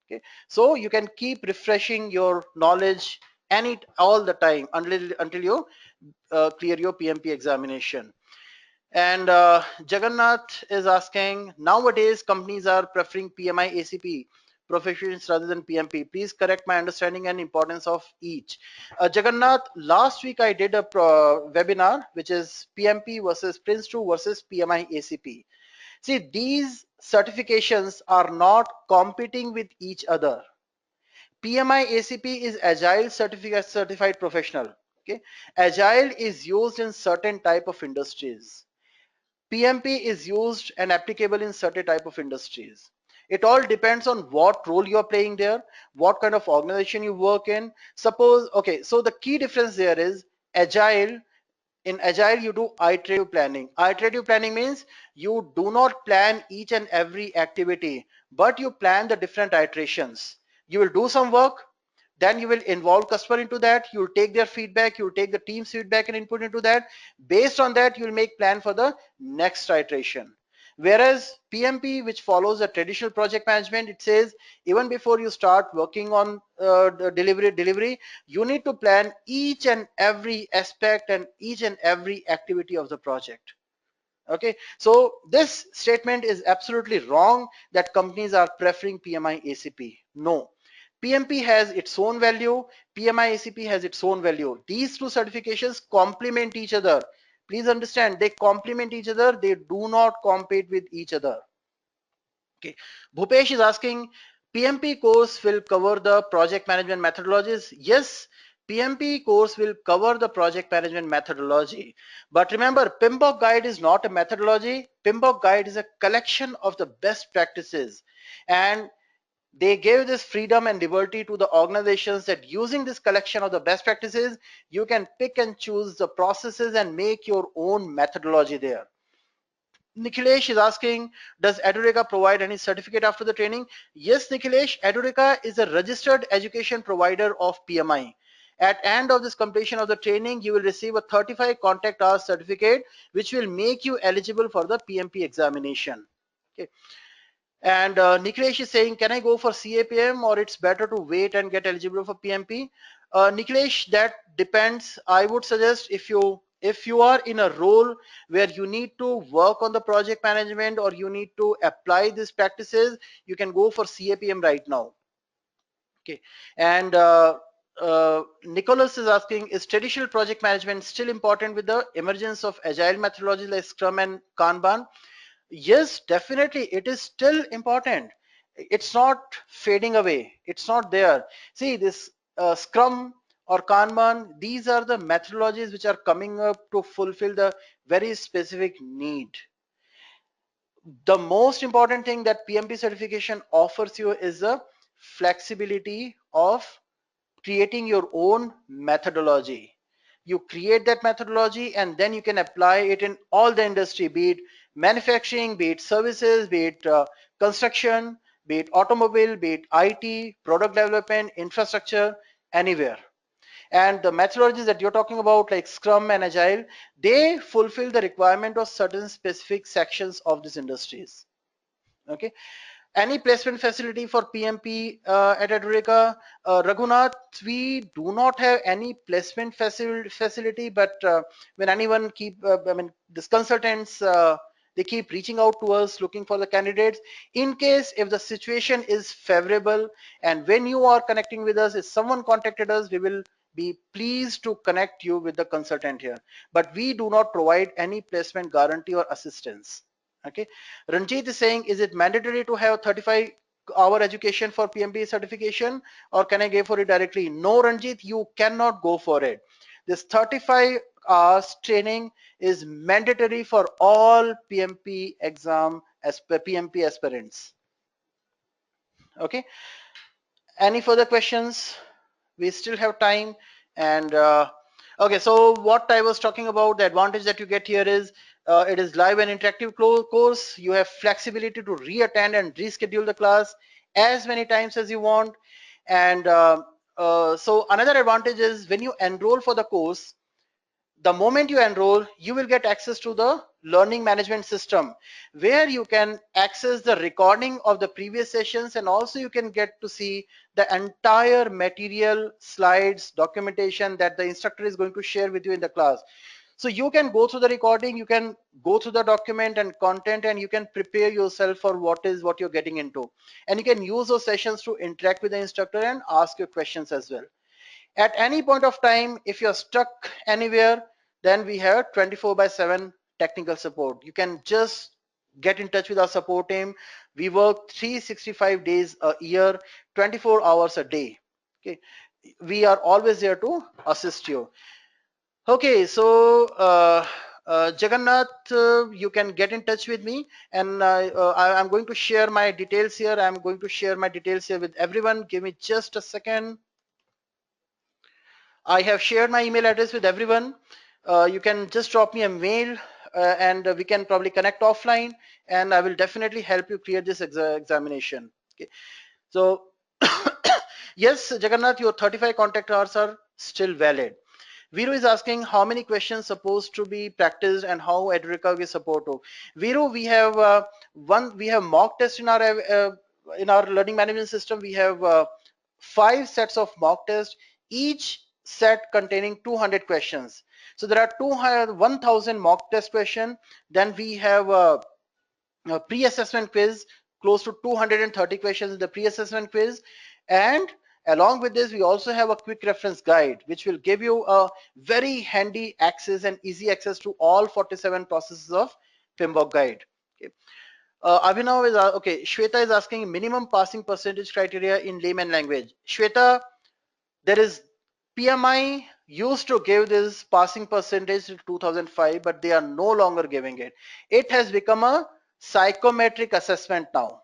Okay, so you can keep refreshing your knowledge any all the time until you clear your PMP examination. And Jagannath is asking, nowadays companies are preferring PMI ACP professions rather than PMP. Please correct my understanding and importance of each. Jagannath, last week I did a webinar which is PMP versus Prince 2 versus PMI ACP. See, these certifications are not competing with each other. PMI ACP is Agile certified professional. Okay, Agile is used in certain type of industries. PMP is used and applicable in certain type of industries. It all depends on what role you are playing there, what kind of organization you work in. Suppose, okay, so the key difference there is agile. In agile you do iterative planning. Iterative planning means you do not plan each and every activity, but you plan the different iterations. You will do some work, then you will involve customer into that, you will take their feedback, you will take the team's feedback and input into that. Based on that, you will make plan for the next iteration. Whereas PMP, which follows a traditional project management, it says even before you start working on the delivery, you need to plan each and every aspect and each and every activity of the project. Okay, so this statement is absolutely wrong that companies are preferring PMI ACP. No, PMP has its own value, PMI ACP has its own value. These two certifications complement each other. Please understand, they complement each other, they do not compete with each other. Okay, Bhupesh is asking, PMP course will cover the project management methodologies. Yes, PMP course will cover the project management methodology. But remember, PMBOK guide is not a methodology. PMBOK guide is a collection of the best practices. And they gave this freedom and liberty to the organizations that using this collection of the best practices, you can pick and choose the processes and make your own methodology there. Nikhilesh is asking, does Edureka provide any certificate after the training? Yes, Nikhilesh, Edureka is a registered education provider of PMI. At end of this completion of the training, you will receive a 35 contact hours certificate, which will make you eligible for the PMP examination. Okay. And Nikhilesh is saying, can I go for CAPM or it's better to wait and get eligible for PMP? Nikhilesh, that depends. I would suggest if you are in a role where you need to work on the project management or you need to apply these practices, you can go for CAPM right now. Okay, and Nicholas is asking, is traditional project management still important with the emergence of agile methodologies like Scrum and Kanban? Yes, definitely, it is still important. It's not fading away. It's not there. See, this Scrum or Kanban, these are the methodologies which are coming up to fulfill the very specific need. The most important thing that PMP certification offers you is the flexibility of creating your own methodology. You create that methodology and then you can apply it in all the industry, be it manufacturing, be it services, be it construction, be it automobile, be it IT, product development, infrastructure, anywhere. And the methodologies that you're talking about, like Scrum and Agile, they fulfill the requirement of certain specific sections of these industries. Okay, any placement facility for PMP at Edureka? Raghunath, we do not have any placement facility, but when anyone I mean, these consultants, they keep reaching out to us looking for the candidates. In case if the situation is favorable and when you are connecting with us, if someone contacted us, we will be pleased to connect you with the consultant here. But we do not provide any placement guarantee or assistance. Okay, Ranjit is saying, is it mandatory to have 35-hour education for PMP certification, or can I go for it directly? No, Ranjit, you cannot go for it. This 35 hours training is mandatory for all PMP exam as PMP aspirants. Okay, any further questions? We still have time. And okay, so what I was talking about, the advantage that you get here is it is live and interactive course. You have flexibility to re-attend and reschedule the class as many times as you want. And so another advantage is when you enroll for the course, the moment you enroll, you will get access to the learning management system where you can access the recording of the previous sessions, and also you can get to see the entire material, slides, documentation that the instructor is going to share with you in the class. So you can go through the recording, you can go through the document and content, and you can prepare yourself for what you're getting into. And you can use those sessions to interact with the instructor and ask your questions as well. At any point of time, if you're stuck anywhere, then we have 24/7 technical support. You can just get in touch with our support team. We work 365 days a year, 24 hours a day. Okay, we are always there to assist you. Okay, so Jagannath, you can get in touch with me, and I'm going to share my details here. I'm going to share my details here with everyone. Give me just a second. I have shared my email address with everyone. You can just drop me a mail, and we can probably connect offline, and I will definitely help you clear this examination. Okay. So yes, Jagannath, your 35 contact hours are still valid. Viru is asking how many questions supposed to be practiced and how Edureka will support you. Viru, we have we have mock test in our learning management system. We have 5 sets of mock tests, each set containing 200 questions. So there are 1000 mock test question. Then we have a pre-assessment quiz, close to 230 questions in the pre-assessment quiz, and along with this we also have a quick reference guide which will give you a very handy access and easy access to all 47 processes of PMBOK guide. Okay. Abhinav is okay. Shweta is asking minimum passing percentage criteria in layman language. Shweta, there is PMI used to give this passing percentage in 2005, but they are no longer giving it. It has become a psychometric assessment now.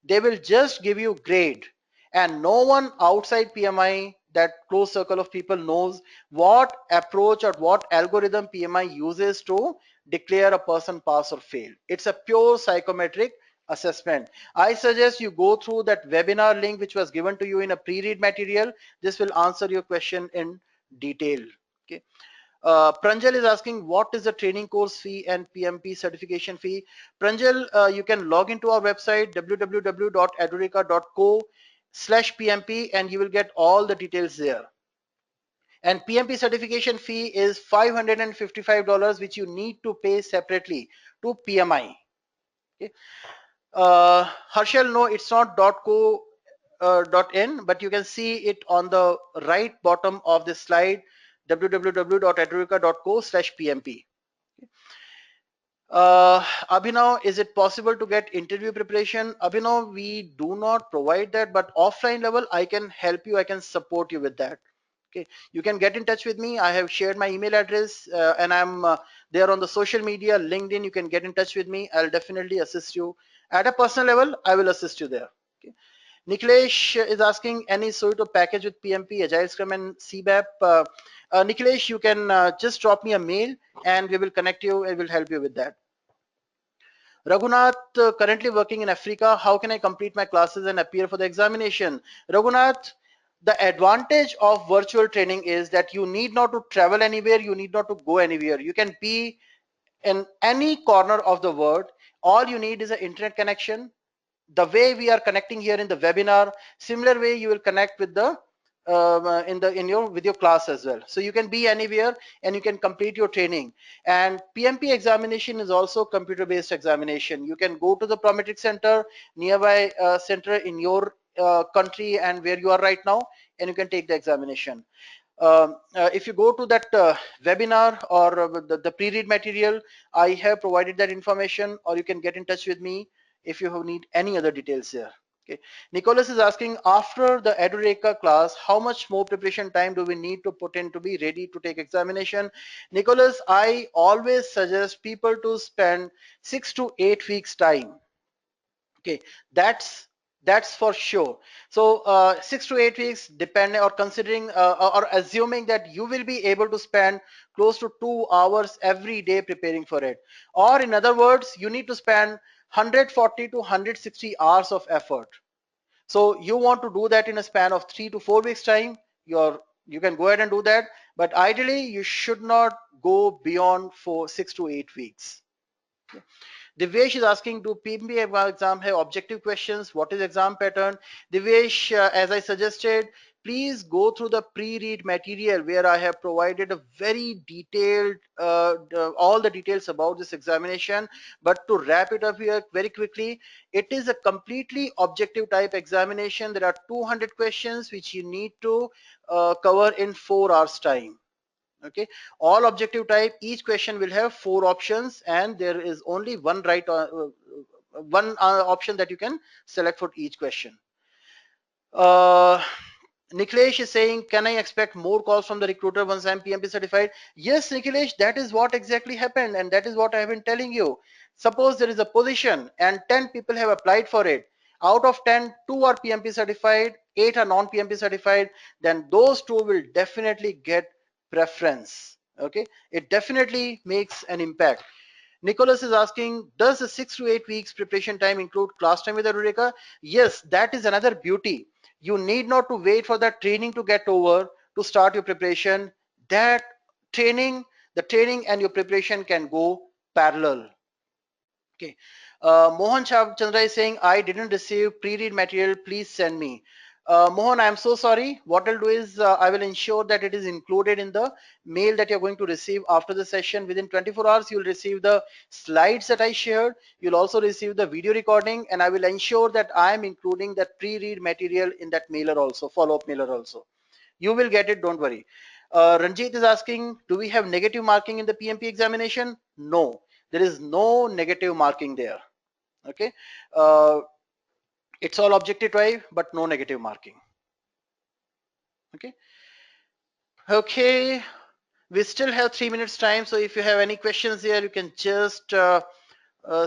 They will just give you grade, and no one outside PMI, that close circle of people, knows what approach or what algorithm PMI uses to declare a person pass or fail. It's a pure psychometric assessment. I suggest you go through that webinar link which was given to you in a pre-read material. This will answer your question in detail. Okay. Pranjal is asking what is the training course fee and PMP certification fee. Pranjal, you can log into our website www.edureka.co/PMP and you will get all the details there. And PMP certification fee is $555 which you need to pay separately to PMI. Okay. Harshal, no, it's not .co .in, but you can see it on the right bottom of the slide, www.edureka.co/PMP. Abhinav, is it possible to get interview preparation? Abhinav, we do not provide that, but offline level, I can help you. I can support you with that. Okay, you can get in touch with me. I have shared my email address, and I'm there on the social media, LinkedIn. You can get in touch with me. I'll definitely assist you at a personal level. I will assist you there. Okay. Niklesh is asking any sort of package with PMP, Agile Scrum, and CBAP. Niklesh, you can just drop me a mail, and we will connect you and will help you with that. Raghunath, currently working in Africa. How can I complete my classes and appear for the examination? Raghunath, the advantage of virtual training is that you need not to travel anywhere. You need not to go anywhere. You can be in any corner of the world. All you need is an internet connection. The way we are connecting here in the webinar, similar way you will connect with the in your with your class as well. So you can be anywhere and you can complete your training. And PMP examination is also computer based examination. You can go to the Prometric center, nearby center in your country and where you are right now, and you can take the examination. If you go to that webinar or the pre-read material, I have provided that information, or you can get in touch with me if you need any other details here. Okay. Nicholas is asking, after the Edureka class, how much more preparation time do we need to put in to be ready to take examination? Nicholas, I always suggest people to spend 6 to 8 weeks time. Okay, that's for sure. So 6 to 8 weeks, depending or considering or assuming that you will be able to spend close to 2 hours every day preparing for it, or in other words, you need to spend 140 to 160 hours of effort. So you want to do that in a span of 3 to 4 weeks time. You can go ahead and do that, but ideally you should not go beyond 6 to 8 weeks. Devesh is asking, do PMP exam have objective questions? What is exam pattern? Devesh, as I suggested, please go through the pre-read material where I have provided a very detailed, all the details about this examination. But to wrap it up here very quickly, it is a completely objective type examination. There are 200 questions which you need to cover in 4 hours time. Okay, all objective type, each question will have 4 options and there is only one right one option that you can select for each question. uh, Niklesh is saying, can I expect more calls from the recruiter once I'm PMP certified? Yes, Niklesh, that is what exactly happened, and that is what I have been telling you. Suppose there is a position and 10 people have applied for it. Out of 10, 2 are PMP certified, 8 are non-PMP certified, then those 2 will definitely get preference. Okay, it definitely makes an impact. Nicholas is asking, does the 6 to 8 weeks preparation time include class time with Edureka? Yes, that is another beauty. You need not to wait for that training to get over to start your preparation. That training, the training and your preparation can go parallel. Okay. Mohan Chandra is saying, I didn't receive pre-read material. Please send me. Mohan, I'm so sorry. What I'll do is I will ensure that it is included in the mail that you're going to receive after the session. Within 24 hours, you'll receive the slides that I shared. You'll also receive the video recording, and I will ensure that I'm including that pre-read material in that mailer also, follow-up mailer also. You will get it, don't worry. Ranjit is asking, do we have negative marking in the PMP examination? No, there is no negative marking there. Okay, it's all objective type, but no negative marking. Okay, okay, we still have 3 minutes time, so if you have any questions here, you can just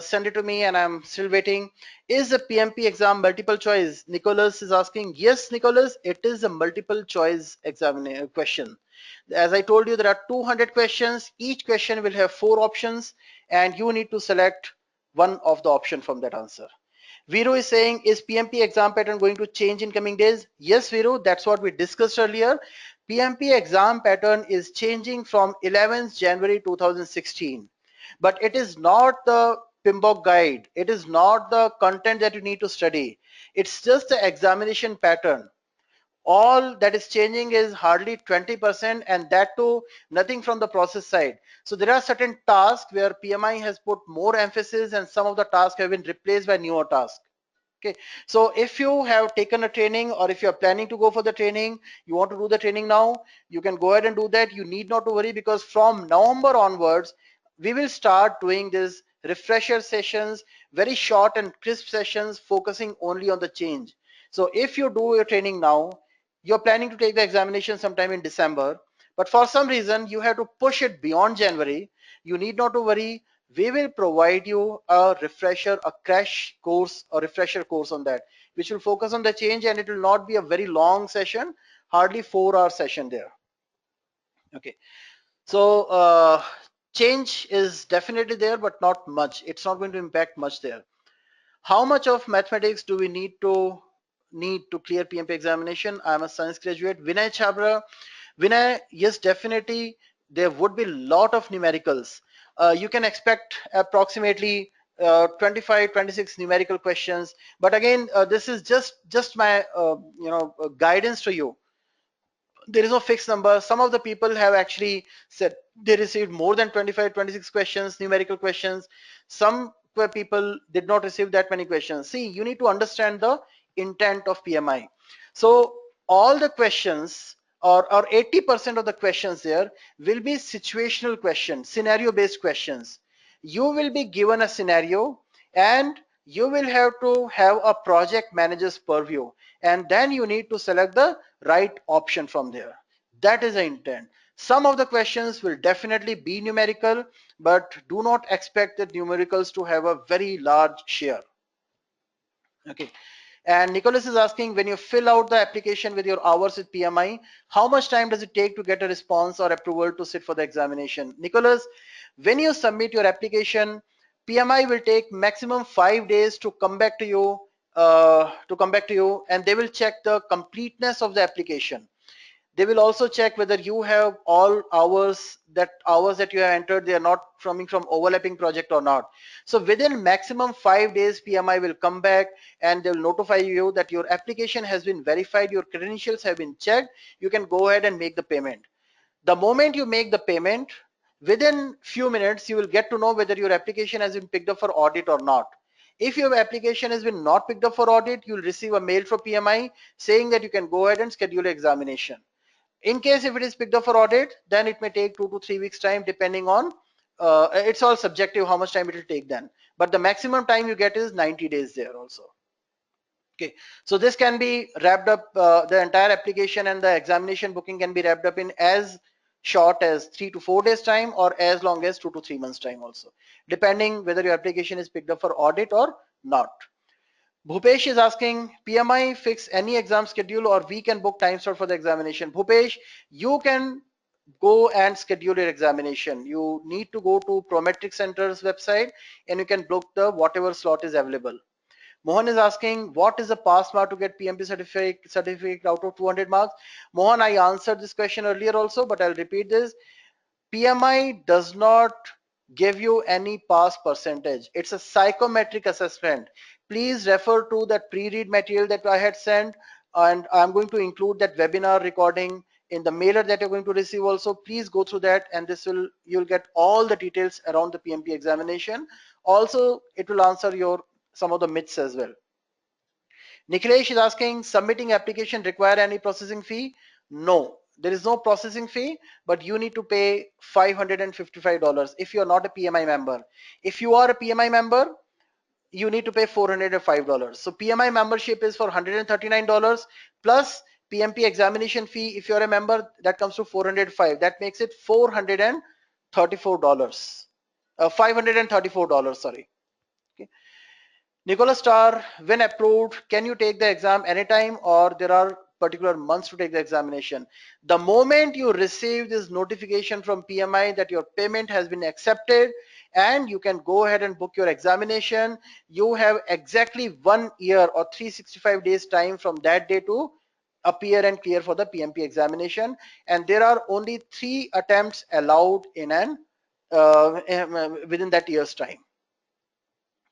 send it to me, and I'm still waiting. Is the PMP exam multiple choice? Nicholas is asking. Yes, Nicholas, it is a multiple choice exam question. As I told you, there are 200 questions. Each question will have 4 options, and you need to select one of the option from that answer. Viru is saying, is PMP exam pattern going to change in coming days? Yes, Viru, that's what we discussed earlier. PMP exam pattern is changing from 11th January 2016, but it is not the PMBOK guide. It is not the content that you need to study. It's just the examination pattern. All that is changing is hardly 20%, and that too nothing from the process side. So there are certain tasks where PMI has put more emphasis, and some of the tasks have been replaced by newer tasks. Okay, so if you have taken a training, or if you are planning to go for the training, you want to do the training now, you can go ahead and do that. You need not to worry, because from November onwards we will start doing this refresher sessions, very short and crisp sessions focusing only on the change. So if you do your training now, you're planning to take the examination sometime in December, but for some reason you have to push it beyond January, you need not to worry. We will provide you a refresher, a crash course, or refresher course on that, which will focus on the change, and it will not be a very long session, hardly 4-hour session there. Okay, so change is definitely there, but not much. It's not going to impact much there. How much of mathematics do we need to clear PMP examination? I'm a science graduate. Vinay Chabra. Vinay, yes, definitely there would be a lot of numericals. You can expect approximately 25, 26 numerical questions. But again, this is just my guidance to you. There is no fixed number. Some of the people have actually said they received more than 25, 26 questions, numerical questions. Some people did not receive that many questions. See, you need to understand the intent of PMI. So all the questions, or 80% of the questions there will be situational questions, scenario based questions. You will be given a scenario, and you will have to have a project manager's purview, and then you need to select the right option from there. That is the intent. Some of the questions will definitely be numerical, but do not expect the numericals to have a very large share. Okay. And Nicholas is asking, when you fill out the application with your hours with PMI, how much time does it take to get a response or approval to sit for the examination? Nicholas, when you submit your application, PMI will take maximum 5 days to come back to you, and they will check the completeness of the application. They will also check whether you have all hours that you have entered, they are not coming from overlapping project or not. So within maximum 5 days, PMI will come back, and they will notify you that your application has been verified, your credentials have been checked, you can go ahead and make the payment. The moment you make the payment, within few minutes you will get to know whether your application has been picked up for audit or not. If your application has been not picked up for audit, you will receive a mail from PMI saying that you can go ahead and schedule examination. In case if it is picked up for audit, then it may take 2 to 3 weeks time, depending on, it's all subjective how much time it will take then. But the maximum time you get is 90 days there also. Okay, so this can be wrapped up, the entire application and the examination booking can be wrapped up in as short as 3 to 4 days time, or as long as 2 to 3 months time also, depending whether your application is picked up for audit or not. Bhupesh is asking, PMI fix any exam schedule or we can book time slot for the examination? Bhupesh, you can go and schedule your examination. You need to go to Prometric Center's website and you can book the whatever slot is available. Mohan is asking, what is the pass mark to get PMP certificate out of 200 marks? Mohan, I answered this question earlier also, but I'll repeat this. PMI does not give you any pass percentage. It's a psychometric assessment. Please refer to that pre-read material that I had sent, and I'm going to include that webinar recording in the mailer that you're going to receive also. Please go through that, and you'll get all the details around the PMP examination. Also, it will answer your some of the myths as well. Nikhilesh is asking, submitting application require any processing fee? No, there is no processing fee, but you need to pay $555 if you're not a PMI member. If you are a PMI member, you need to pay $405. So PMI membership is for $139 plus PMP examination fee. If you're a member, that comes to 405. That makes it $434. $534, sorry. Okay. Nicholas Star, when approved, can you take the exam anytime or there are particular months to take the examination? The moment you receive this notification from PMI that your payment has been accepted and you can go ahead and book your examination, you have exactly 1 year or 365 days time from that day to appear and clear for the PMP examination. And there are only 3 attempts allowed in within that year's time.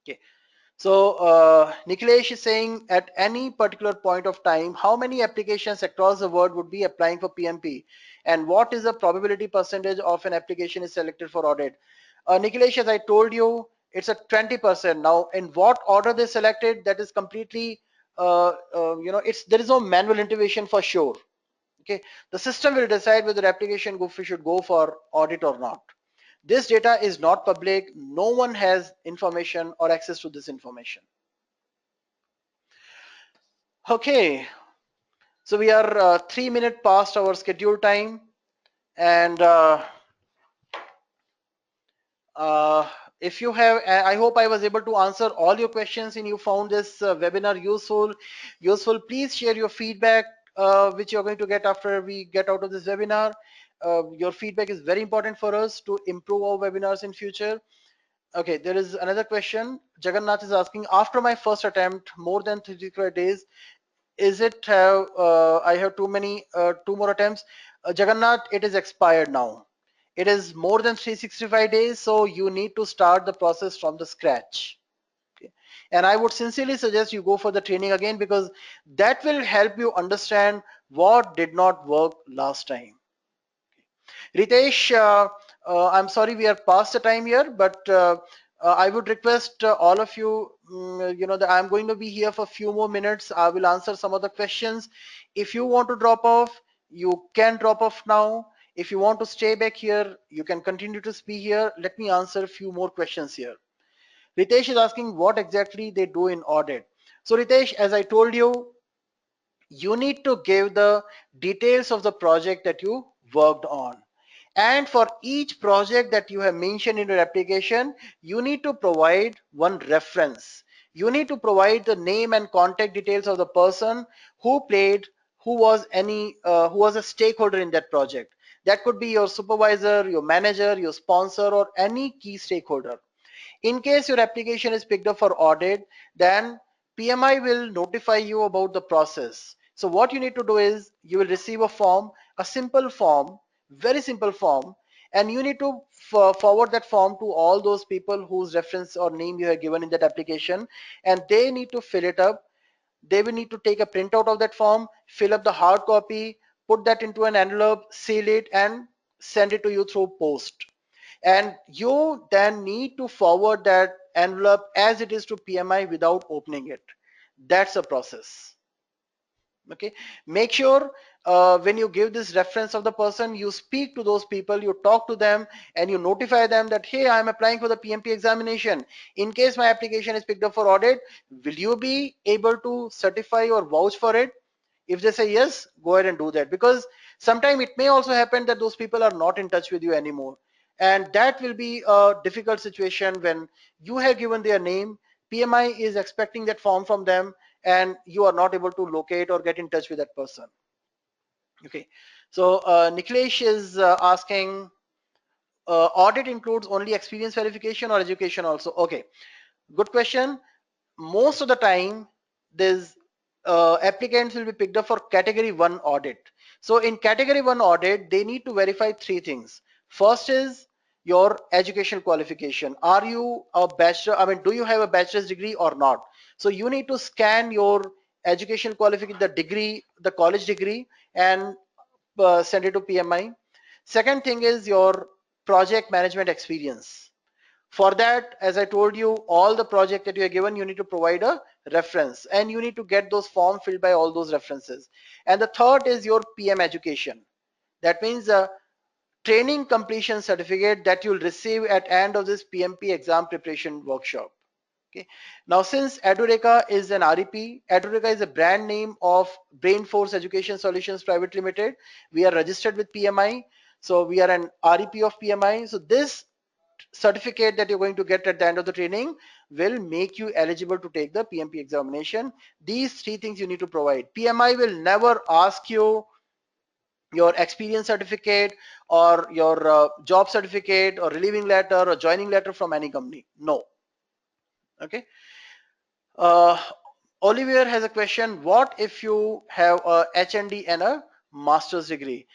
Okay. So Nikhilesh is saying, at any particular point of time, how many applications across the world would be applying for PMP? And what is the probability percentage of an application is selected for audit? Nikhilesh, as I told you, it's a 20%. Now, in what order they selected, that is completely, there is no manual intervention for sure. Okay, the system will decide whether application should go for audit or not. This data is not public. No one has information or access to this information. Okay, so we are 3 minutes past our scheduled time, and if you have, I hope I was able to answer all your questions and you found this webinar useful. Please share your feedback, which you're going to get after we get out of this webinar. Your feedback is very important for us to improve our webinars in future. Okay, there is another question. Jagannath is asking, after my first attempt, more than 35 days, is it I have two more attempts? Jagannath, it is expired now. It is more than 365 days, so you need to start the process from the scratch. Okay. And I would sincerely suggest you go for the training again, because that will help you understand what did not work last time. Ritesh, I'm sorry we are past the time here, but I would request all of you, that I'm going to be here for a few more minutes. I will answer some of the questions. If you want to drop off, you can drop off now. If you want to stay back here, you can continue to be here. Let me answer a few more questions here. Ritesh is asking what exactly they do in audit. So Ritesh, as I told you, you need to give the details of the project that you worked on. And for each project that you have mentioned in your application, you need to provide one reference. You need to provide the name and contact details of the person who played, who was a stakeholder in that project. That could be your supervisor, your manager, your sponsor, or any key stakeholder. In case your application is picked up for audit, then PMI will notify you about the process. So what you need to do is you will receive a form, a simple form, very simple form, and you need to forward that form to all those people whose reference or name you have given in that application, and they need to fill it up. They will need to take a printout of that form, fill up the hard copy, put that into an envelope, seal it, and send it to you through post. And you then need to forward that envelope as it is to PMI without opening it. That's the process. Okay, make sure when you give this reference of the person, you speak to those people, you talk to them, and you notify them that, hey, I'm applying for the PMP examination. In case my application is picked up for audit, will you be able to certify or vouch for it? If they say yes, go ahead and do that, because sometime it may also happen that those people are not in touch with you anymore, and that will be a difficult situation when you have given their name, PMI is expecting that form from them, and you are not able to locate or get in touch with that person. Okay, so Niklesh is asking, audit includes only experience verification or education also? Okay, good question. Most of the time, these applicants will be picked up for category 1 audit. So in category 1 audit, they need to verify 3 things. First is your education qualification. Are you a bachelor? I mean, do you have a bachelor's degree or not? So you need to scan your education qualification, the degree, the college degree, and send it to PMI. Second thing is your project management experience. For that, as I told you, all the project that you are given, you need to provide a reference, and you need to get those forms filled by all those references. And the third is your PM education. That means a training completion certificate that you'll receive at end of this PMP exam preparation workshop. Okay. Now, since Edureka is an REP, Edureka is a brand name of Brainforce Education Solutions Private Limited. We are registered with PMI. So we are an REP of PMI. So this certificate that you're going to get at the end of the training will make you eligible to take the PMP examination. These 3 things you need to provide. PMI will never ask you your experience certificate or your job certificate or relieving letter or joining letter from any company. No. Okay. Uh, Olivier has a question. What if you have a HND and a master's degree?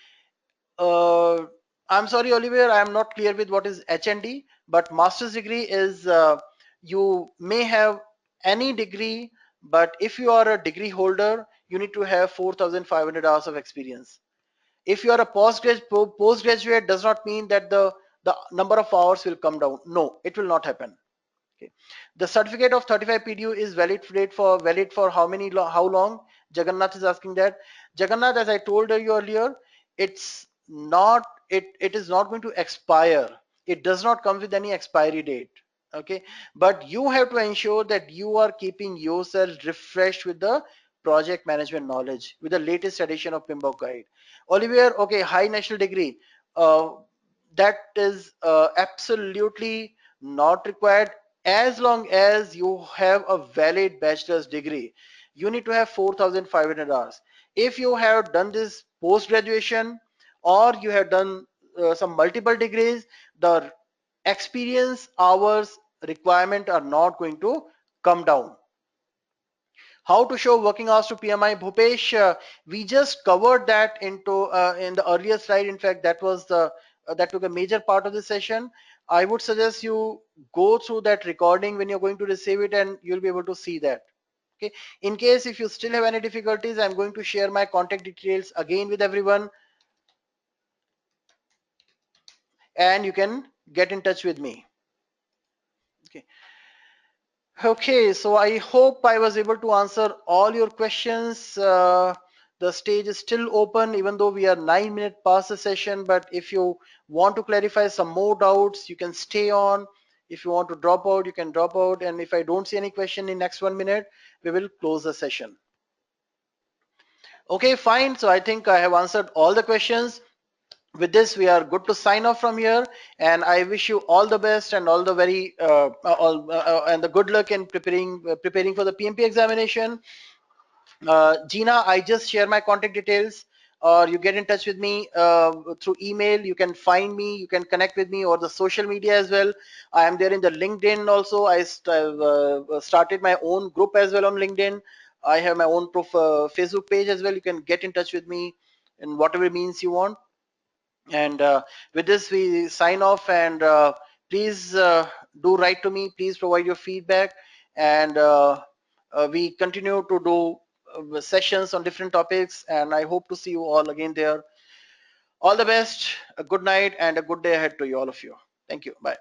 Uh, I'm sorry, Olivier, I am not clear with what is HND, but master's degree is you may have any degree, but if you are a degree holder, you need to have 4,500 hours of experience. If you are a postgraduate, does not mean that the number of hours will come down. No, it will not happen. Okay. The certificate of 35 PDU is valid for how many how long? Jagannath is asking that. Jagannath, as I told you earlier, it is not going to expire. It does not come with any expiry date. Okay, but you have to ensure that you are keeping yourself refreshed with the project management knowledge with the latest edition of PMBOK guide. Olivier, okay, high national degree. That is absolutely not required as long as you have a valid bachelor's degree. You need to have 4,500 hours. If you have done this post graduation or you have done some multiple degrees, the experience hours requirement are not going to come down. How to show working hours to PMI? Bhupesh, we just covered that in the earlier slide. In fact, that was the that took a major part of the session. I would suggest you go through that recording when you're going to receive it, and you'll be able to see that. Okay. In case if you still have any difficulties, I'm going to share my contact details again with everyone, and you can get in touch with me. Okay. Okay, so I hope I was able to answer all your questions. The stage is still open, even though we are 9 minutes past the session. But if you want to clarify some more doubts, you can stay on. If you want to drop out, you can drop out. And if I don't see any question in next 1 minute, we will close the session. Okay, fine. So I think I have answered all the questions. With this, we are good to sign off from here, and I wish you all the best and all the very and the good luck in preparing for the PMP examination. Gina, I just share my contact details, or you get in touch with me through email. You can find me, you can connect with me, or the social media as well. I am there in the LinkedIn also. I started my own group as well on LinkedIn. I have my own Facebook page as well. You can get in touch with me in whatever means you want. And with this, we sign off, and please do write to me. Please provide your feedback, and we continue to do sessions on different topics, and I hope to see you all again there. All the best, a good night, and a good day ahead to you, all of you. Thank you. Bye.